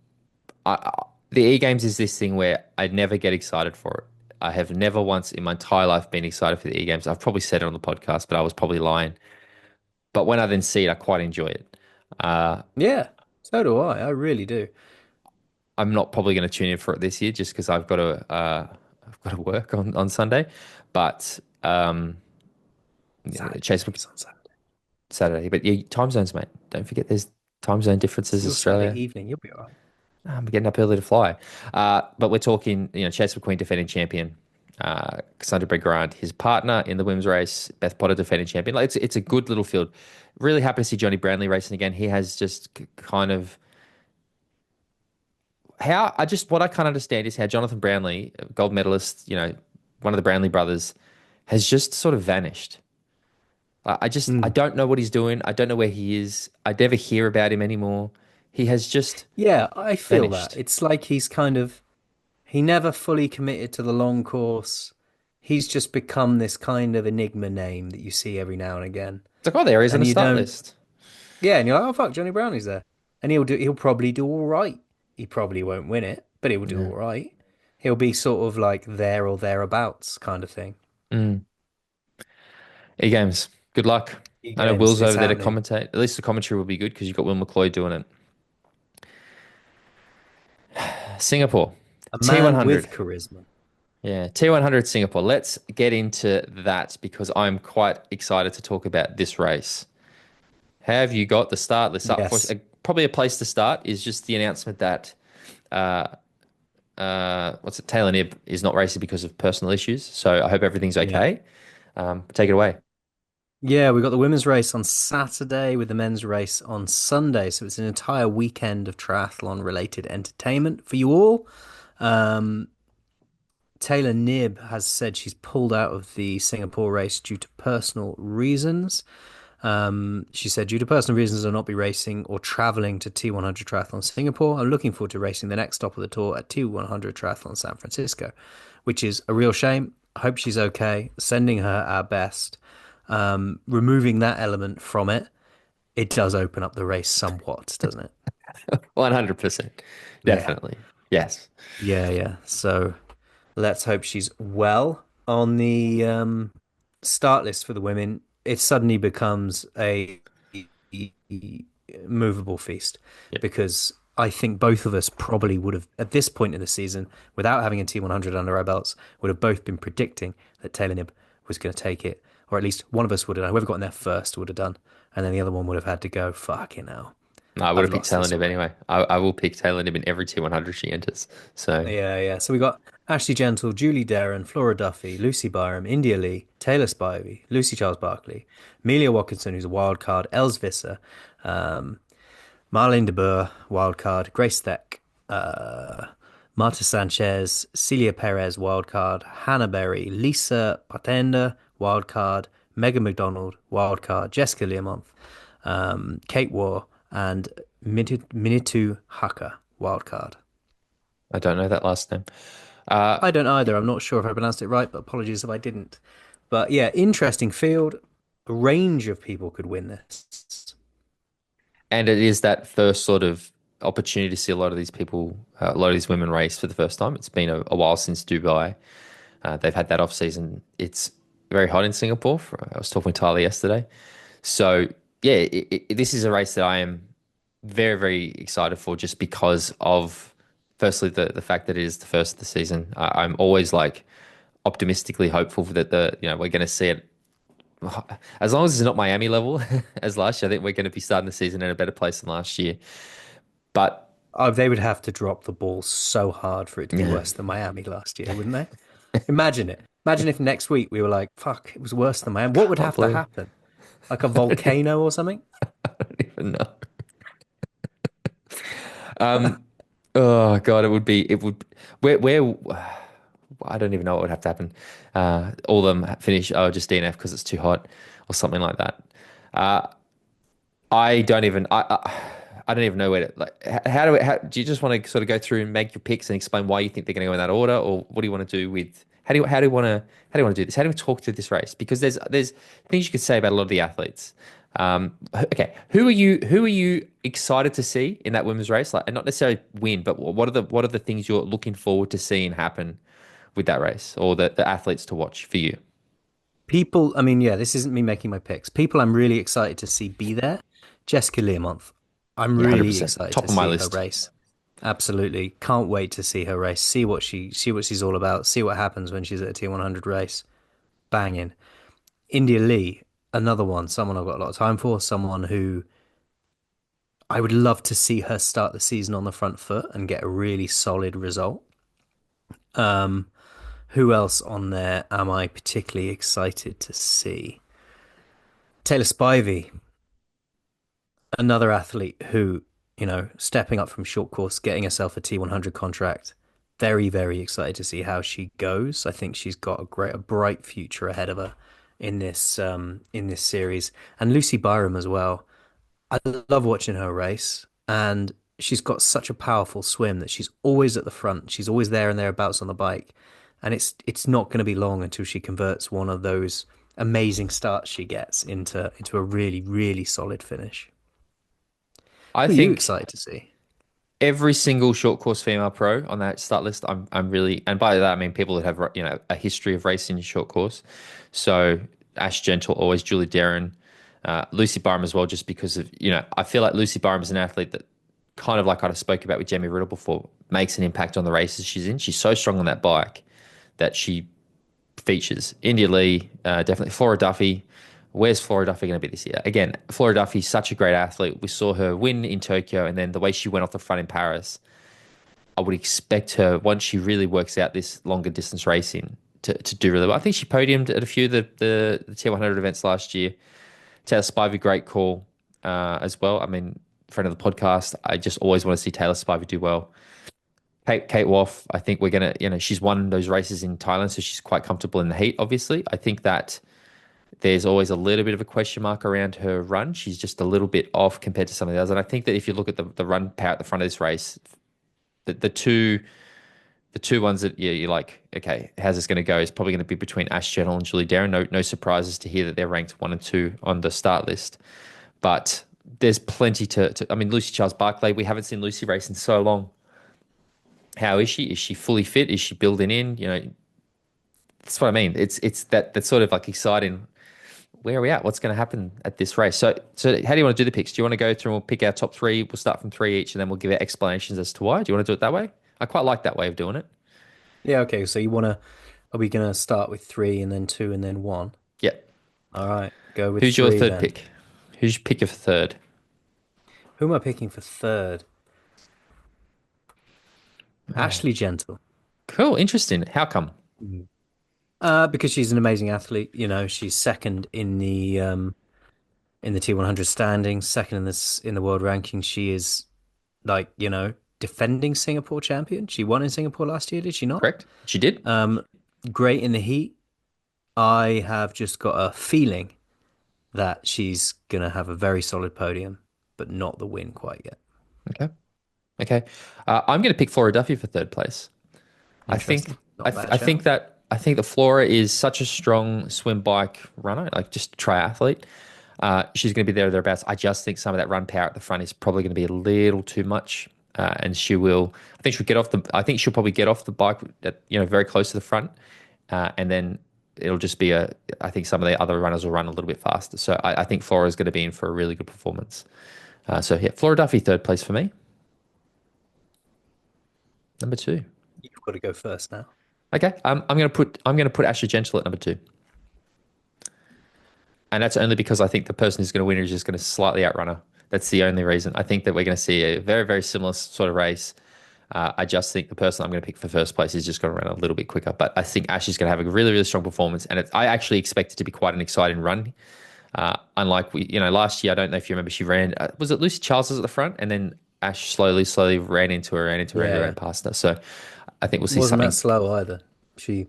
the eGames is this thing where I never get excited for it. I have never once in my entire life been excited for the eGames. I've probably said it on the podcast, but I was probably lying. But when I then see it, I quite enjoy it. Uh, Yeah, so do I. I really do. I'm not probably going to tune in for it this year just because I've got to work on Sunday, but yeah, Saturday. Chase It's on Saturday. Saturday. But yeah, time zones, mate. Don't forget there's time zone differences. Your Saturday Australia. evening, you'll be all right. I'm getting up early to fly. But we're talking, Chase McQueen defending champion, Cassandra Brigard, his partner in the women's race, Beth Potter defending champion. Like it's a good little field. Really happy to see Johnny Brownlee racing again. He has just kind of how I just what I can't understand is how Jonathan Brownlee, gold medalist, one of the Brownlee brothers, has just sort of vanished. I Mm. don't know what he's doing. I don't know where he is. I never hear about him anymore. He has just Yeah, I feel that. vanished. It's like he never fully committed to the long course. He's just become this kind of enigma name that you see every now and again. It's like, oh, there he is on And the you start don't, list. yeah, and you're like, oh fuck, Johnny Brownie's there. And he'll probably do all right. He probably won't win it, but he will do Yeah. all right. He'll be sort of like there or thereabouts kind of thing. Mm. E-games. Good luck. I know eGames, Will's it's over there to happening. commentate. At least the commentary will be good because you've got Will McLeod doing it. Singapore. A man T100. with charisma. Yeah, T100 Singapore. Let's get into that because I'm quite excited to talk about this race. Have you got the start list up for us? Yes. Probably a place to start is just the announcement that uh, what's it? Taylor Knibb is not racing because of personal issues. So I hope everything's Yeah. okay. Take it away. Yeah, we got the women's race on Saturday with the men's race on Sunday. So it's an entire weekend of triathlon related entertainment for you all. Um, Taylor Knibb has said she's pulled out of the Singapore race due to personal reasons. She said, due to personal reasons, I'll not be racing or traveling to T100 Triathlon Singapore. I'm looking forward to racing the next stop of the tour at T100 Triathlon San Francisco, which is a real shame. I hope she's okay. Sending her our best. Removing that element from it, it does open up the race somewhat, doesn't it? 100%. Yeah. Definitely. Yes. Yeah, yeah. So let's hope she's well. On the start list for the women, it suddenly becomes a movable feast Yep. because I think both of us probably would have, at this point in the season, without having a T100 under our belts, would have both been predicting that Taylor Knibb was going to take it, or at least one of us would have done. Whoever got in there first would have done, and then the other one would have had to go, fucking hell, No, I would I've have picked lost Taylor this Knibb already. anyway. I will pick Taylor Knibb in every T100 she enters. So Yeah, yeah. So we got Ashley Gentle, Julie Darren, Flora Duffy, Lucy Byram, India Lee, Taylor Spivey, Lucy Charles-Barclay, Amelia Watkinson, who's a wild card, Els Visser, um, Marlene de Boer, wild card, Grace Theck, Marta Sanchez, Celia Perez, wild card, Hannah Berry, Lisa Patenda, wild card, Megan McDonald, wild card, Jessica Learmonth, Kate Waugh, and Minitu Haka, wild card. I don't know that last name. Uh, I don't either. I'm not sure if I pronounced it right, but apologies if I didn't. But yeah, interesting field. A range of people could win this. and it is that first sort of. opportunity to see a lot of these people, a lot of these women race for the first time. It's been a while since Dubai. They've had that off season. It's very hot in Singapore. I was talking with Tyler yesterday. So yeah, this is a race that I am very, very excited for just because of firstly the fact that it is the first of the season. I'm always like optimistically hopeful that we're going to see it as long as it's not Miami level as last year. I think we're going to be starting the season in a better place than last year. But Oh, they would have to drop the ball so hard for it to be yeah, worse than Miami last year, wouldn't they? Imagine it. Imagine if next week we were like, fuck, it was worse than Miami. What would can't have to believe happen? Like a volcano or something? I don't even know. Um, oh God, it would where I don't even know what would have to happen. All of them finish just DNF because it's too hot or something like that. Uh, I don't even I don't even know where to like. Do you just want to sort of go through and make your picks and explain why you think they're going to go in that order, or what do you want to do with how do you want to do this? How do we talk through this race? Because there's things you could say about a lot of the athletes. Okay, who are you excited to see in that women's race? Like, and not necessarily win, but what are the things you're looking forward to seeing happen with that race, or the athletes to watch for you? People, I mean, yeah, this isn't me making my picks. People I'm really excited to see be there. Jessica Learmonth. I'm Yeah, really 100%. excited Top to of my see her list. race. Absolutely. Can't wait to see her race. See what she's all about. See what happens when she's at a T100 race. Banging. India Lee, another one, someone I've got a lot of time for, someone who I would love to see her start the season on the front foot and get a really solid result. Um, who else on there am I particularly excited to see? Taylor Spivey, another athlete who, stepping up from short course, getting herself a T100 contract. Very, very excited to see how she goes. I think she's got a bright future ahead of her in this series. And Lucy Byram as well. I love watching her race, and she's got such a powerful swim that she's always at the front. She's always there and thereabouts on the bike, and it's not going to be long until she converts one of those amazing starts she gets into a really, really solid finish. I Who are you think excited to see? every single short course female pro on that start list, I'm really, and by that I mean people that have a history of racing in short course. So Ash Gentle, always Julie Darren, Lucy Barham as well, just because of I feel like Lucy Barham is an athlete that kind of like I spoke about with Jamie Riddle before, makes an impact on the races she's in. She's so strong on that bike that she features. India Lee, definitely. Flora Duffy. Where's Flora Duffy going to be this year? Again, Flora Duffy's such a great athlete. We saw her win in Tokyo, and then the way she went off the front in Paris. I would expect her, once she really works out this longer distance racing, to do really well. I think she podiumed at a few of the Tier 100 events last year. Taylor Spivey, great call as well. I mean, friend of the podcast. I just always want to see Taylor Spivey do well. Kate Woff, I think we're gonna, she's won those races in Thailand, so she's quite comfortable in the heat. Obviously, I think that there's always a little bit of a question mark around her run. She's just a little bit off compared to some of the others. And I think that if you look at the run power at the front of this race, the two ones that you're like, okay, how's this going to go? Is probably going to be between Ash Gentle and Julie Darren. No surprises to hear that they're ranked 1 and 2 on the start list. But there's plenty I mean, Lucy Charles-Barclay, we haven't seen Lucy race in so long. How is she? Is she fully fit? Is she building in? That's what I mean. It's that's sort of like exciting. Where are we at? What's going to happen at this race? So how do you want to do the picks? Do you want to go through and we'll pick our top three? We'll start from three each, and then we'll give our explanations as to why. Do you want to do it that way? I quite like that way of doing it. Yeah, okay. So are we gonna start with three and then two and then one? Yeah. All right, go with Who's your three third then. pick? Who's your pick of third? Who am I picking for third? Oh, Ashleigh Gentle. cool. Interesting. How come? Mhm. Because she's an amazing athlete. She's second in the T100 standings, second in the world ranking. She is like, defending Singapore champion. She won in Singapore last year, did she not? Correct. She did. Um, Great in the heat. I have just got a feeling that she's gonna have a very solid podium, but not the win quite yet. Okay. Okay. I'm going to pick Flora Duffy for third place. I think Interesting. Not a bad shout. I think that Flora is such a strong swim bike runner, like just triathlete. She's going to be there or thereabouts. I just think some of that run power at the front is probably going to be a little too much, and she will. I think she'll get off the. I think she'll probably get off the bike, very close to the front, and then it'll just be a. I think some of the other runners will run a little bit faster. So I think Flora is going to be in for a really good performance. So yeah, Flora Duffy third place for me. Number two. You've got to go first now. Okay, I'm gonna put Ashley Gentle at number two. And that's only because I think the person who's going to win is just going to slightly outrun her. That's the only reason. I think that we're going to see a very, very similar sort of race. I just think the person I'm going to pick for first place is just going to run a little bit quicker. But I think Ashley's going to have a really, really strong performance. And I actually expect it to be quite an exciting run. Unlike last year, I don't know if you remember, she ran, was it Lucy Charles at the front? And then Ash slowly ran into her, ran past her. So I think we'll see Wasn't something. that slow either. She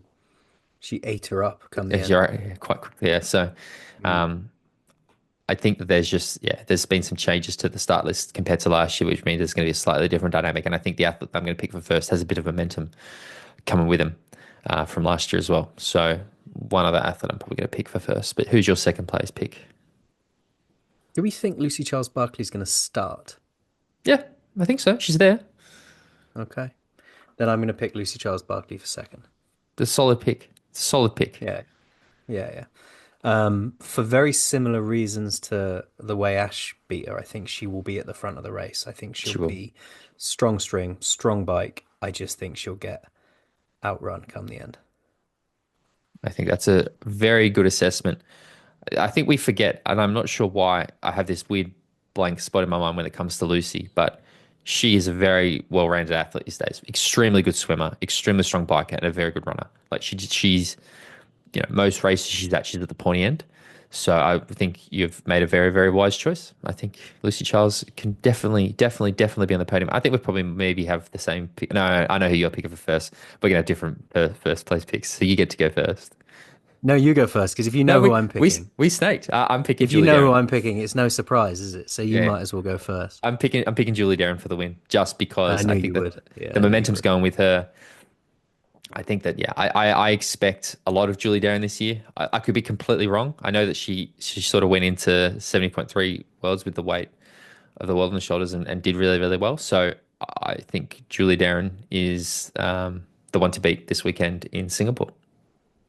ate her up come the end. You're right, yeah, quite quickly. Yeah. So I think that there's been some changes to the start list compared to last year, which means there's going to be a slightly different dynamic. And I think the athlete I'm going to pick for first has a bit of momentum coming with him from last year as well. So one other athlete I'm probably going to pick for first. But who's your second place pick? Do we think Lucy Charles-Barclay is going to start? Yeah, I think so. She's there. Okay. Then I'm going to pick Lucy Charles-Barclay for second. The solid pick. Solid pick. Yeah. Yeah. For very similar reasons to the way Ash beat her, I think she will be at the front of the race. I think she'll be strong string, strong bike. I just think she'll get outrun come the end. I think that's a very good assessment. I think we forget, and I'm not sure why I have this weird blank spot in my mind when it comes to Lucy, but she is a very well-rounded athlete these days. Extremely good swimmer, extremely strong biker, and a very good runner. Like she's most races she's at the pointy end. So I think you've made a very, very wise choice. I think Lucy Charles can definitely be on the podium. I think we probably maybe have the same pick. No, I know who you're picking for first. We're going to have different first place picks. So you get to go first. No, you go first, because if you know who I'm picking. We snaked. I'm picking If Julie you know Darren. who I'm picking, it's no surprise, is it? So you might as well go first. I'm picking Julie Darren for the win, just because I I knew think you that would. Yeah, the momentum's going with her. I think that, I expect a lot of Julie Darren this year. I could be completely wrong. I know that she sort of went into 70.3 worlds with the weight of the world on the shoulders and did really, really well. So I think Julie Darren is the one to beat this weekend in Singapore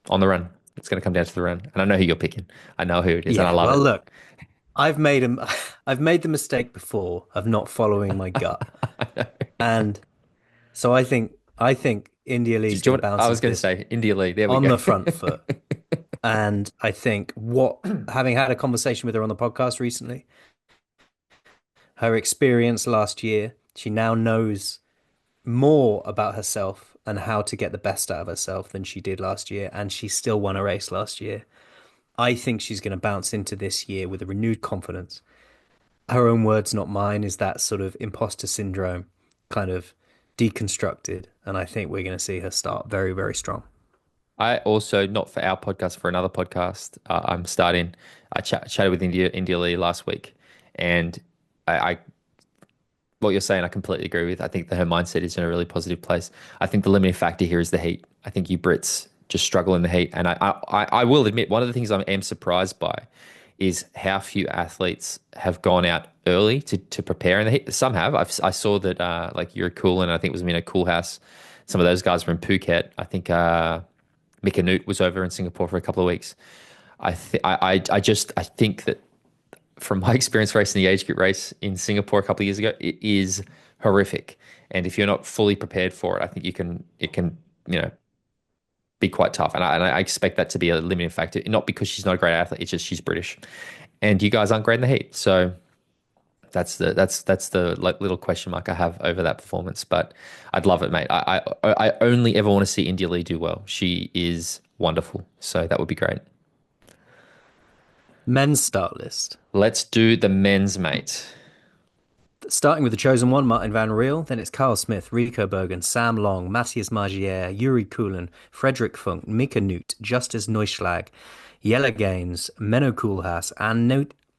on the run. It's going to come down to the run. And I know who you're picking. I know who it is, and I love it. Well, look, I've made the mistake before of not following my gut. And so I think India Lee's going to bounce. I was going to say India Lee. There we go. On the front foot. And I think having had a conversation with her on the podcast recently, her experience last year, she now knows more about herself and how to get the best out of herself than she did last year. And she still won a race last year. I think she's going to bounce into this year with a renewed confidence. Her own words, not mine, is that sort of imposter syndrome kind of deconstructed. And I think we're going to see her start very, very strong. I also, not for our podcast, for another podcast, I'm starting. I chatted with India Lee last week, and I what you're saying, I completely agree with. I think that her mindset is in a really positive place. I think the limiting factor here is the heat. I think you Brits just struggle in the heat, and I will admit one of the things I am surprised by is how few athletes have gone out early to prepare in the heat. Some have. I saw that like Yuri Cool, and I think it was Minna Coolhouse. Some of those guys were in Phuket. I think Mika Newt was over in Singapore for a couple of weeks. I think that from my experience racing the age group race in Singapore a couple of years ago, it is horrific. And if you're not fully prepared for it, I think it can be quite tough. And I expect that to be a limiting factor, not because she's not a great athlete, it's just she's British. And you guys aren't great in the heat. So that's the like little question mark I have over that performance. But I'd love it, mate. I only ever want to see India Lee do well. She is wonderful. So that would be great. Men's start list. Let's do the men's, mate. Starting with the chosen one, Marten van Riel. Then it's Carl Smith, Rico Bergen, Sam Long, Matthias Margier, Yuri Kulin, Frederick Funk, Mika Newt, Justus Neuschlag, Jelle Geens, Menno Koolhaas,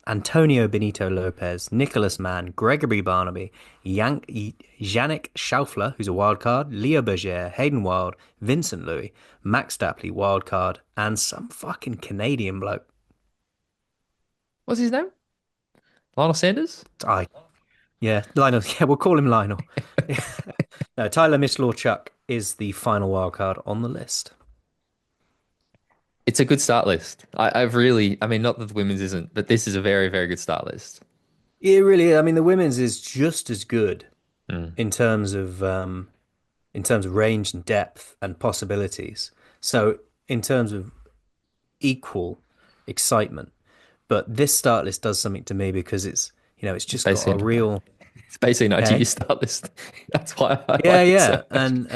Antonio Benito Lopez, Nicholas Mann, Gregory Barnaby, Yannick Schaufler, who's a wild card, Leo Berger, Hayden Wilde, Vincent Louis, Max Dapley, wild card, and some fucking Canadian bloke. What's his name? Lionel Sanders? I Yeah, Lionel. Yeah, we'll call him Lionel. No, Tyler Mislawchuk is the final wild card on the list. It's a good start list. I've really, I mean, not that the women's isn't, but this is a very, very good start list. It really, I mean, the women's is just as good Mm. in terms of range and depth and possibilities. So in terms of equal excitement, but this start list does something to me because it's It's just got a basically, real it's basically an hey. ITU start list. That's why I Yeah, like it so yeah. much. And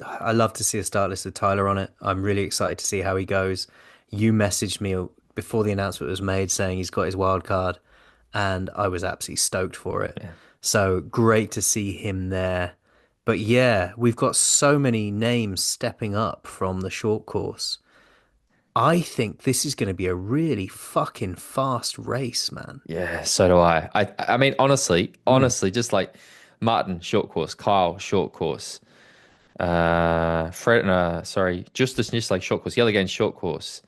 I love to see a start list with Tyler on it. I'm really excited to see how he goes. You messaged me before the announcement was made saying he's got his wild card, and I was absolutely stoked for it. Yeah. So great to see him there. But yeah, we've got so many names stepping up from the short course. I think this is going to be a really fucking fast race, man. Yeah, so do I. I mean, honestly, Mm. honestly, just like Martin, short course, Kyle, short course, Fred, sorry, Justus Nislake, short course, Jelle Geens, short course,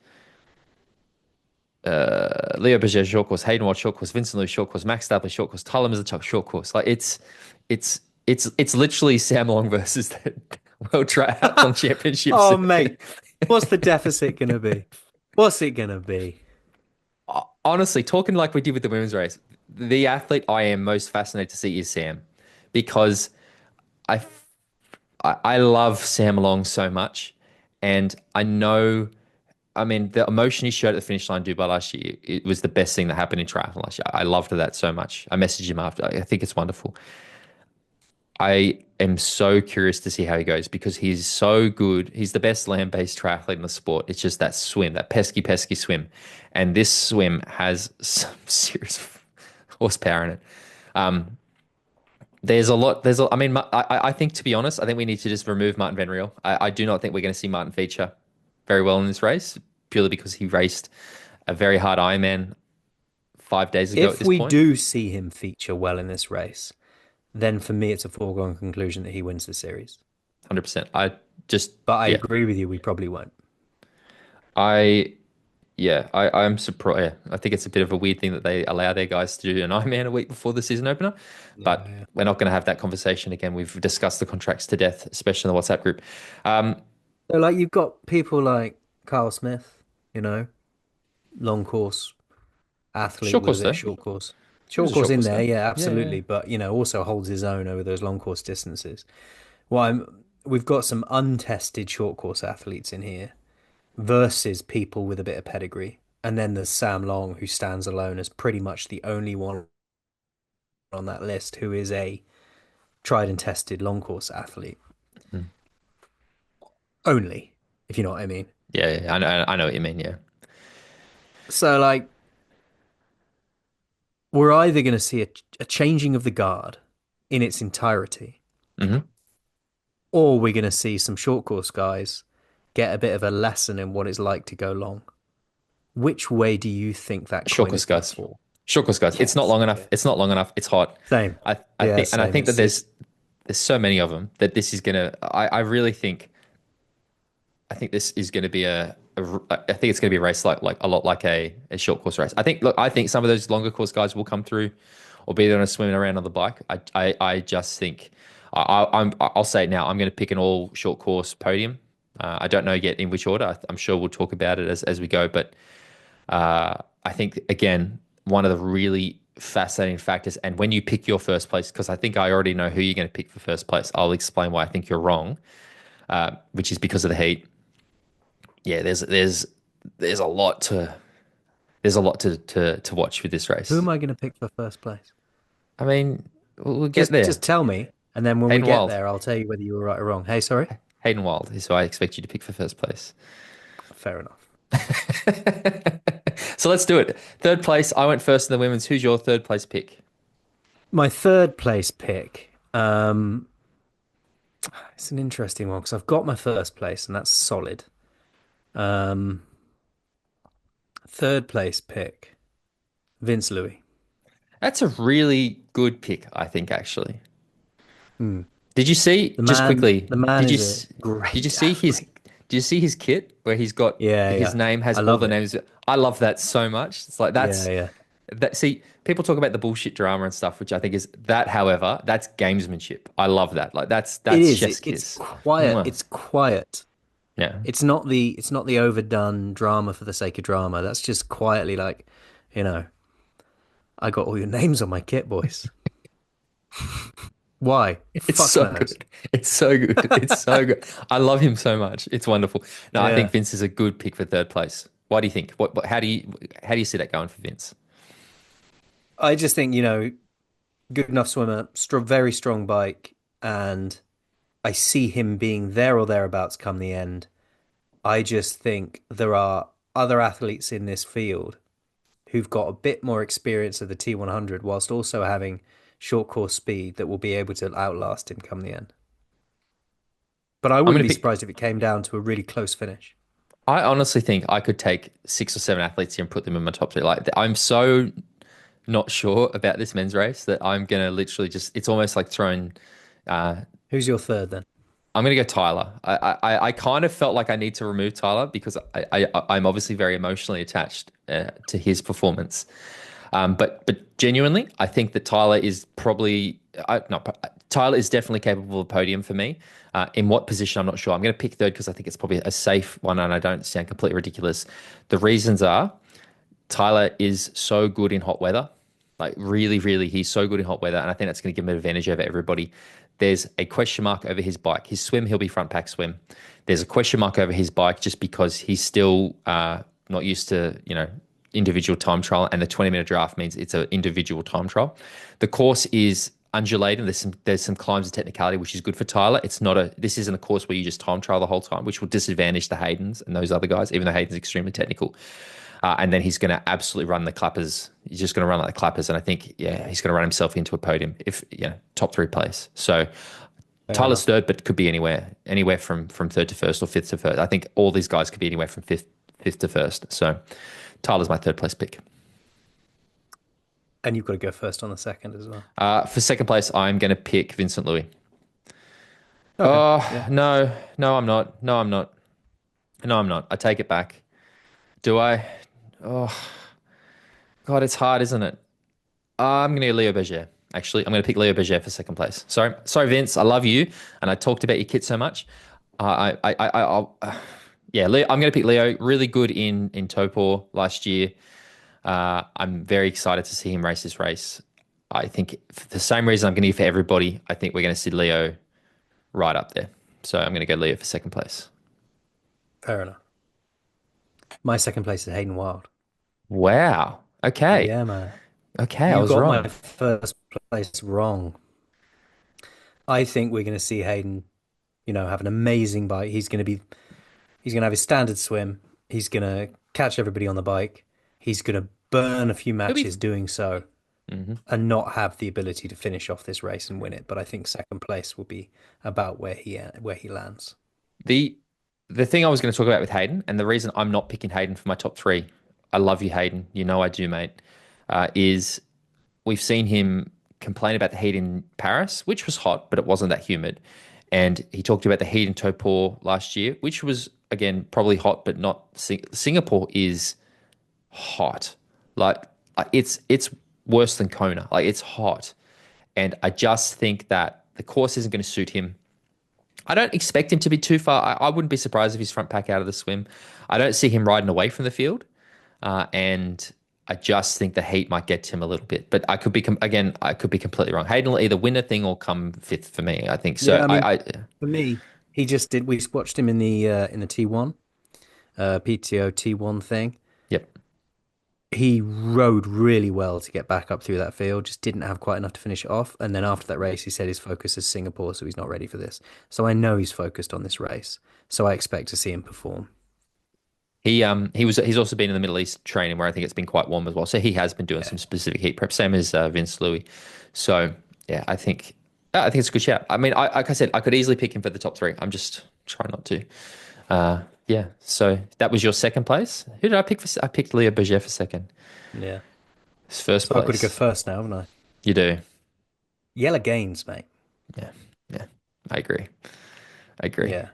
Leo Berger, short course, Hayden Wilde, short course, Vincent Lewis, short course, Max Stapley, short course, Tyler Mislawchuk, short course. Like it's literally Sam Long versus the World Triathlon Championships. Oh, mate, what's the deficit going to be? What's it going to be? Honestly, talking like we did with the women's race, the athlete I am most fascinated to see is Sam, because I I love Sam Long so much, and I know. I mean, the emotion he showed at the finish line Dubai last year, it was the best thing that happened in triathlon last year. I loved that so much. I messaged him after. I think it's wonderful. I am so curious to see how he goes because he's so good. He's the best land-based triathlete in the sport. It's just that swim, that pesky, pesky swim. And this swim has some serious horsepower in it. Um, there's a lot. I mean, I think to be honest, I think we need to just remove Marten van Riel. I do not think we're going to see Marten feature very well in this race, purely because he raced a very hard Ironman 5 days ago at If this we point. do see him feature well in this race, then for me it's a foregone conclusion that he wins the series. 100%. I just, But I yeah, agree with you, we probably won't. I, yeah, I'm surprised. Yeah, I think it's a bit of a weird thing that they allow their guys to do an Ironman a week before the season opener, Yeah, but yeah. we're not going to have that conversation again. We've discussed the contracts to death, especially in the WhatsApp group. Um, So like you've got people like Carl Smith, you know, long course athlete Short with a course bit of though. short course. He was Short a course short in course there, guy. yeah, Yeah, yeah, yeah. absolutely. But also holds his own over those long course distances. Well, we've got some untested short course athletes in here versus people with a bit of pedigree. And then there's Sam Long, who stands alone as pretty much the only one on that list who is a tried and tested long course athlete. Mm. Only, if you know what I mean. Yeah, yeah, I know what you mean. Yeah. So, like, we're either going to see a changing of the guard in its entirety, Hmm. or we're going to see some short course guys get a bit of a lesson in what it's like to go long. Which way do you think that Short coin course is going to guys. fall? Short course guys. It's not Yes. long enough. Yeah. It's not long enough. It's hot. Same. I Yeah, think, and I same. think that It's there's so many of them that this is gonna. I really think. I think this is going to be I think it's going to be a race like a lot like a short course race. I think. Look, I think some of those longer course guys will come through, or be there on a swimming around on the bike. I just think. I'll say it now. I'm going to pick an all short course podium. I don't know yet in which order. I'm sure we'll talk about it as we go. But I think again, one of the really fascinating factors, and when you pick your first place, because I think I already know who you're going to pick for first place. I'll explain why I think you're wrong, which is because of the heat. Yeah, there's a lot to to watch with this who race. am I going to pick for first place? I mean, we'll get there. Just tell me, and then when we Hayden get Wilde. there, I'll tell you whether you were right or wrong. Hey, sorry. Hayden Wilde is who I expect you to pick for first place. Fair enough. So let's do it. Third place, I went first in the women's. Who's your third place pick? My third place pick. It's an interesting one because I've got my first place, and that's solid. Um, Third place pick, Vince Louis. That's a really good pick, I think, actually. Hmm. Did you see, just quickly, The man did you is a s- did you great see his athlete. did you see his kit where he's got Yeah, his yeah. name has I all love the it. names? I love that so much. It's like Yeah, yeah. That see, people talk about the bullshit drama and stuff, which I think is that. However, that's gamesmanship. I love that. Like It that's is. chef's It's kiss. quiet. Mwah. It's quiet. Yeah. It's not the overdone drama for the sake of drama. That's just quietly like, you know, I got all your names on my kit, boys. Why? It's Fuck so knows. good. It's so good. It's so good. I love him so much. It's wonderful. No, I think Yeah. Vince is a good pick for third place. Why do you think? How do you see that going for Vince? I just think, good enough swimmer, very strong bike, and I see him being there or thereabouts come the end. I just think there are other athletes in this field who've got a bit more experience of the T100 whilst also having short course speed that will be able to outlast him come the end. But I I'm wouldn't going be to pick. surprised if it came down to a really close finish. I honestly think I could take 6 or 7 athletes here and put them in my top three. Like I'm so not sure about this men's race that I'm gonna literally just. It's almost like throwing. Who's your third then? I'm gonna go Tyler. I kind of felt like I need to remove Tyler because I'm obviously very emotionally attached to his performance. But genuinely, I think that Tyler is probably not. Tyler is definitely capable of a podium for me. In what position, I'm not sure. I'm going to pick third because I think it's probably a safe one and I don't sound completely ridiculous. The reasons are Tyler is so good in hot weather. Like really, really, he's so good in hot weather, and I think that's going to give him an advantage over everybody. There's a question mark over his bike. His swim, he'll be front pack swim. There's a question mark over his bike just because he's still not used to, individual time trial, and the 20-minute draft means it's an individual time trial. The course is undulating. There's some climbs and technicality, which is good for Tyler. This isn't a course where you just time trial the whole time, which will disadvantage the Haydens and those other guys, even though Hayden's extremely technical. And then he's going to absolutely run the clappers. He's just going to run like the clappers. And I think, yeah, he's going to run himself into a podium if, top three place. So Fair Tyler's enough. third, but could be anywhere from third to first or fifth to first. I think all these guys could be anywhere from fifth to first. So Tyler's my third place pick. And you've got to go first on the second as well. For second place, I'm going to pick Vincent Louis. Okay. Oh, Yeah. no, no, I'm not. No, I'm not. No, I'm not. I take it back. Do I? Oh, God, it's hard, isn't it? I'm going to go Leo Berger. Actually, I'm going to pick Leo Berger for second place. Sorry, Vince. I love you, and I talked about your kit so much. I'll, yeah, Leo, I'm going to pick Leo. Really good in Topor last year. I'm very excited to see him race this race. I think for the same reason I'm going to give for everybody. I think we're going to see Leo right up there. So I'm going to go Leo for second place. Fair enough. My second place is Hayden Wilde. Wow. Okay. Yeah, man. Okay, I You was got my wrong. first place wrong. I think we're going to see Hayden, have an amazing bike. He's going to have his standard swim. He's going to catch everybody on the bike. He's going to burn a few He'll be. matches doing so Mhm. and not have the ability to finish off this race and win it. But I think second place will be about where he lands. The the thing I was going to talk about with Hayden, and the reason I'm not picking Hayden for my top three, I love you, Hayden. You know I do, mate. Is we've seen him complain about the heat in Paris, which was hot, but it wasn't that humid. And he talked about the heat in Topor last year, which was again probably hot, but not Singapore is hot. Like it's worse than Kona. Like it's hot. And I just think that the course isn't going to suit him. I don't expect him to be too far. I wouldn't be surprised if he's front pack out of the swim. I don't see him riding away from the field. And I just think the heat might get to him a little bit. But I could be completely wrong. Hayden will either win a thing or come fifth for me, I think. So Yeah, I mean, I for me, he just did. We watched him in the T1, PTO T1 thing. yep. He rode really well to get back up through that field, just didn't have quite enough to finish it off. And then after that race, he said his focus is Singapore, so he's not ready for this. So I know he's focused on this race. So I expect to see him perform. He's also been in the Middle East training where I think it's been quite warm as well. So he has been doing Yeah. some specific heat prep, same as Vince Louis. So yeah, I think it's a good shout. I mean, like I said, I could easily pick him for the top three. I'm just trying not to. Yeah. So that was your second place. Who did I pick for? I picked Leo Berger for second. Yeah. His first So I've got to go place. first now, haven't I? You do. Jelle Geens, mate. Yeah. Yeah. I agree. I agree. Yeah.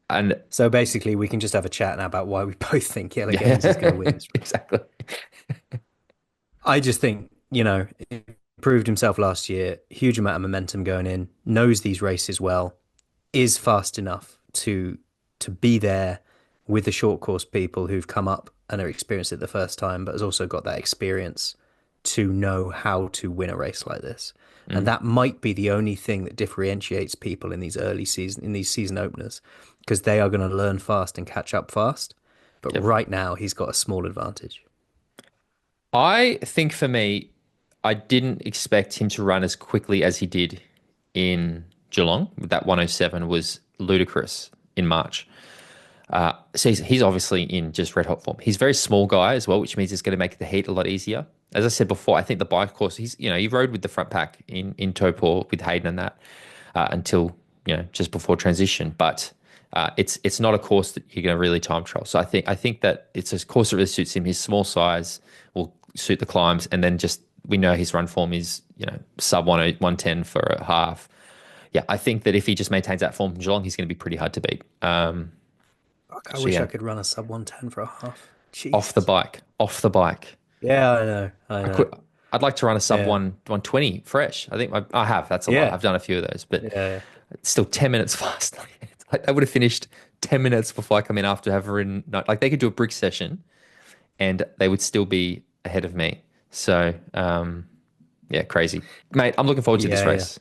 And So basically, we can just have a chat now about why we both think Jelle Geens is going to win yeah, this race. exactly. I just think, he proved himself last year, huge amount of momentum going in, knows these races well, is fast enough to be there with the short course people who've come up and are experienced it the first time, but has also got that experience to know how to win a race like this. And Mm. that might be the only thing that differentiates people in these early season, in these season openers, because they are going to learn fast and catch up fast. But Yep. right now, he's got a small advantage. I think for me, I didn't expect him to run as quickly as he did in Geelong. That 107 was ludicrous in March. So he's obviously in just red hot form. He's a very small guy as well, which means it's going to make the heat a lot easier. As I said before, I think the bike course, he rode with the front pack in Topor with Hayden and that until, just before transition. But it's not a course that you're going to really time trial. So I think that it's a course that really suits him. His small size will suit the climbs, and then just we know his run form is sub 110 for a half. Yeah, I think that if he just maintains that form from Geelong, he's going to be pretty hard to beat. Fuck, I So wish I yeah, could run a sub 110 for a half. off the Jesus. bike, off the bike. Yeah, I know. I I know. could. I'd like to run a sub Yeah. 120 fresh. I think I have. That's a lot. Yeah. I've done a few of those, but Yeah. it's still 10 minutes fast. Like I would have finished 10 minutes before I come in after having ridden. Like they could do a brick session and they would still be ahead of me. So, yeah, crazy. Mate, I'm looking forward to this Yeah. Yeah. race.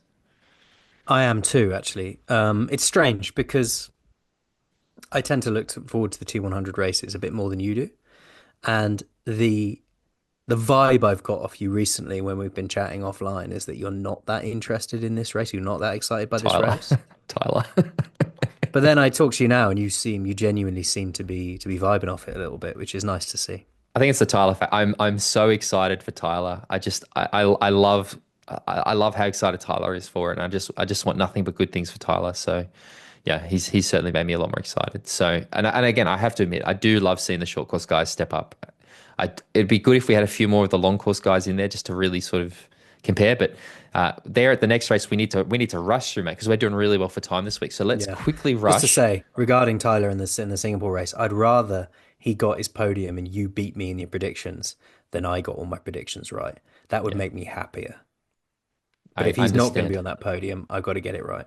I am too, actually. It's strange because I tend to look forward to the T100 races a bit more than you do. And the vibe I've got off you recently when we've been chatting offline is that you're not that interested in this race. You're not that excited by this Tyler. race. Tyler. But then I talk to you now and you genuinely seem to be vibing off it a little bit, which is nice to see. I think it's the Tyler fact. I'm so excited for Tyler. I love how excited Tyler is for it, and I just want nothing but good things for Tyler. So yeah, he's certainly made me a lot more excited. So and again, I have to admit, I do love seeing the short course guys step up. It'd be good if we had a few more of the long course guys in there just to really sort of compare. But there at the next race, we need to rush through, mate, because we're doing really well for time this week. So let's Yeah. quickly Just to rush. say, regarding Tyler in the Singapore race, I'd rather he got his podium and you beat me in your predictions than I got all my predictions right. That would Yeah, make me happier. But I if he's not going to be understand. on that podium, I've got to get it right.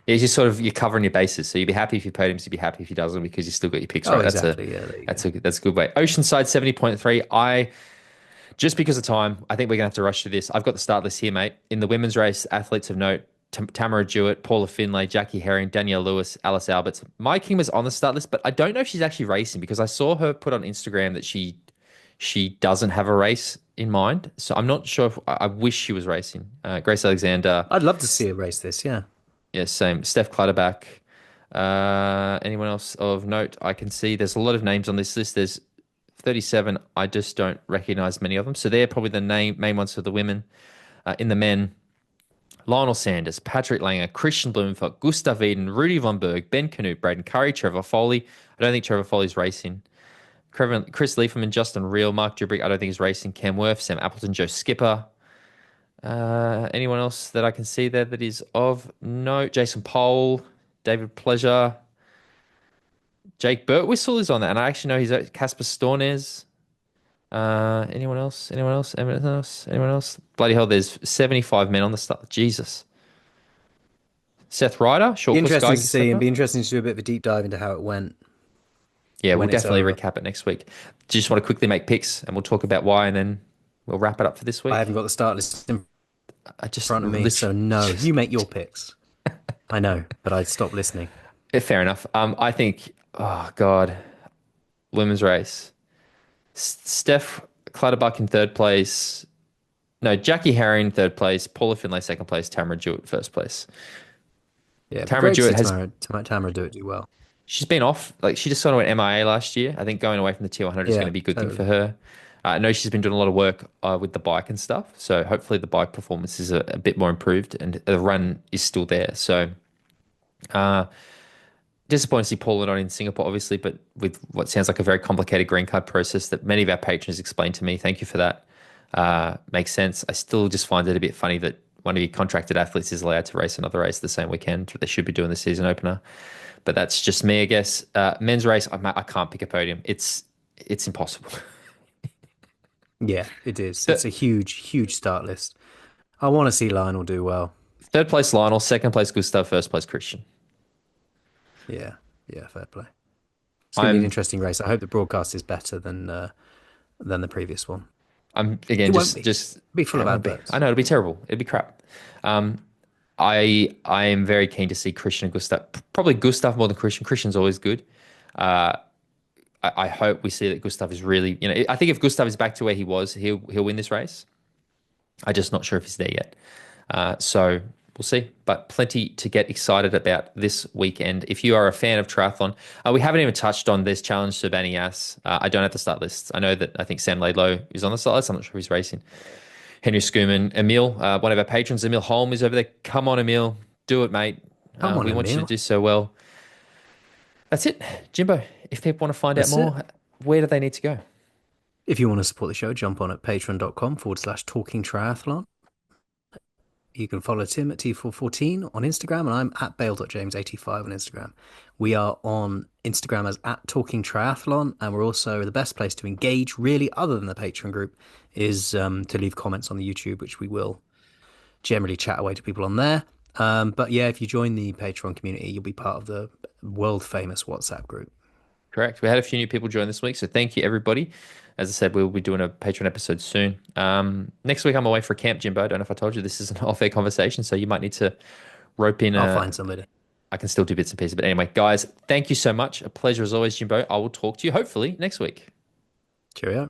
It's just sort of you're covering your bases. So you'd be happy if he podiums, you'd be happy if he doesn't because you still got your picks Oh, right. That's a exactly. Yeah, there you that's go. a that's a good way. Oceanside 70.3. I just because of time, I think we're gonna have to rush through this. I've got the start list here, mate. In the women's race, athletes of note: Tamara Jewett, Paula Finlay, Jackie Herring, Danielle Lewis, Alice Alberts. My King was on the start list, but I don't know if she's actually racing because I saw her put on Instagram that she doesn't have a race in mind. So I'm not sure if I wish she was racing. Grace Alexander. I'd love to see a race this. Yeah. Yeah, same. Steph Clutterback. Anyone else of note? I can see there's a lot of names on this list. There's 37. I just don't recognize many of them. So they're probably the main ones for the women. In the men, Lionel Sanders, Patrick Langer, Kristian Blummenfelt, Gustav Iden, Rudy von Berg, Ben Canute, Braden Curry, Trevor Foley. I don't think Trevor Foley's racing. Chris Lieferman, Justin Riel, Mark Dubrick. I don't think he's racing. Cam Worth, Sam Appleton, Joe Skipper. Anyone else that I can see there that is of note? Jason Pole, David Pleasure, Jake Birtwistle is on that, and I actually know he's at Casper Stornes. Anyone else? Anyone else? Anyone else? Anyone else? Bloody hell, there's 75 men on the start. Jesus. Seth Ryder, Be short course guy, interesting you to can see step and be up. interesting to do a bit of a deep dive into how it went Yeah, we'll when it's definitely over. recap it next week. Just want to quickly make picks, and we'll talk about why, and then we'll wrap it up for this I haven't week. got the start list in I just front of me, so literally no. just You make your picks. I know, but I'd stop listening. fair enough. I think, oh God, women's race. Steph Clutterbuck in third place. No, Jackie Herring third place. Paula Finlay second place. Tamara Jewett first place. Yeah, it'd be Tamara great to see Jewett has Tamara do it do well. she's been off. Like she just sort of went MIA last year. I think going away from the T100 is going to Yeah, be a good thing for totally. her. I know she's been doing a lot of work with the bike and stuff. So hopefully the bike performance is a bit more improved and the run is still there. So uh, disappointed to see Paula not in Singapore, obviously, but with what sounds like a very complicated green card process that many of our patrons explained to me. Thank you for that. Makes sense. I still just find it a bit funny that one of your contracted athletes is allowed to race another race the same weekend. They should be doing the season opener, but that's just me, I guess. Men's race, I can't pick a podium. It's impossible. Yeah, it is. It's Th- a huge, huge start list. I want to see Lionel do well. Third place Lionel, second place Gustav, first place Kristian. Yeah, yeah, fair play. It's going to be an I'm interesting race. I hope the broadcast is better than the previous one. I'm It again won't just be full it of won't be. I adverts. know it'll be terrible. It'll be crap. Um, I am very keen to see Kristian and Gustav. Probably Gustav more than Kristian. Kristian's always good. Uh, I hope we see that Gustav is really, I think if Gustav is back to where he was, he'll win this race. I'm just not sure if he's there yet. So we'll see. But plenty to get excited about this weekend. If you are a fan of triathlon, we haven't even touched on this challenge to Banias. I don't have the start lists. I know that I think Sam Laidlow is on the start list. I'm not sure if he's racing. Henry Schoeman, Emil, one of our patrons, Emil Holm is over there. Come on, Emil, do it, mate. Come on, We want you to Emil. do so well. That's it, Jimbo. If people want to find out That's it. more, where do they need to go? If you want to support the show, jump on at patreon.com/talking triathlon. You can follow Tim at T414 on Instagram, and I'm at bale.james85 on Instagram. We are on Instagram as at Talking Triathlon, and we're also the best place to engage, really, other than the Patreon group, is to leave comments on the YouTube, which we will generally chat away to people on there. But yeah, if you join the Patreon community, you'll be part of the world famous WhatsApp group. Correct. We had a few new people join this week, so thank you, everybody. As I said, we'll be doing a Patreon episode soon. Next week, I'm away for camp, Jimbo. I don't know if I told you this is an off-air conversation, so you might need to rope in. I'll find somebody. I can still do bits and pieces, but anyway, guys, thank you so much. A pleasure as always, Jimbo. I will talk to you hopefully next week. Cheerio.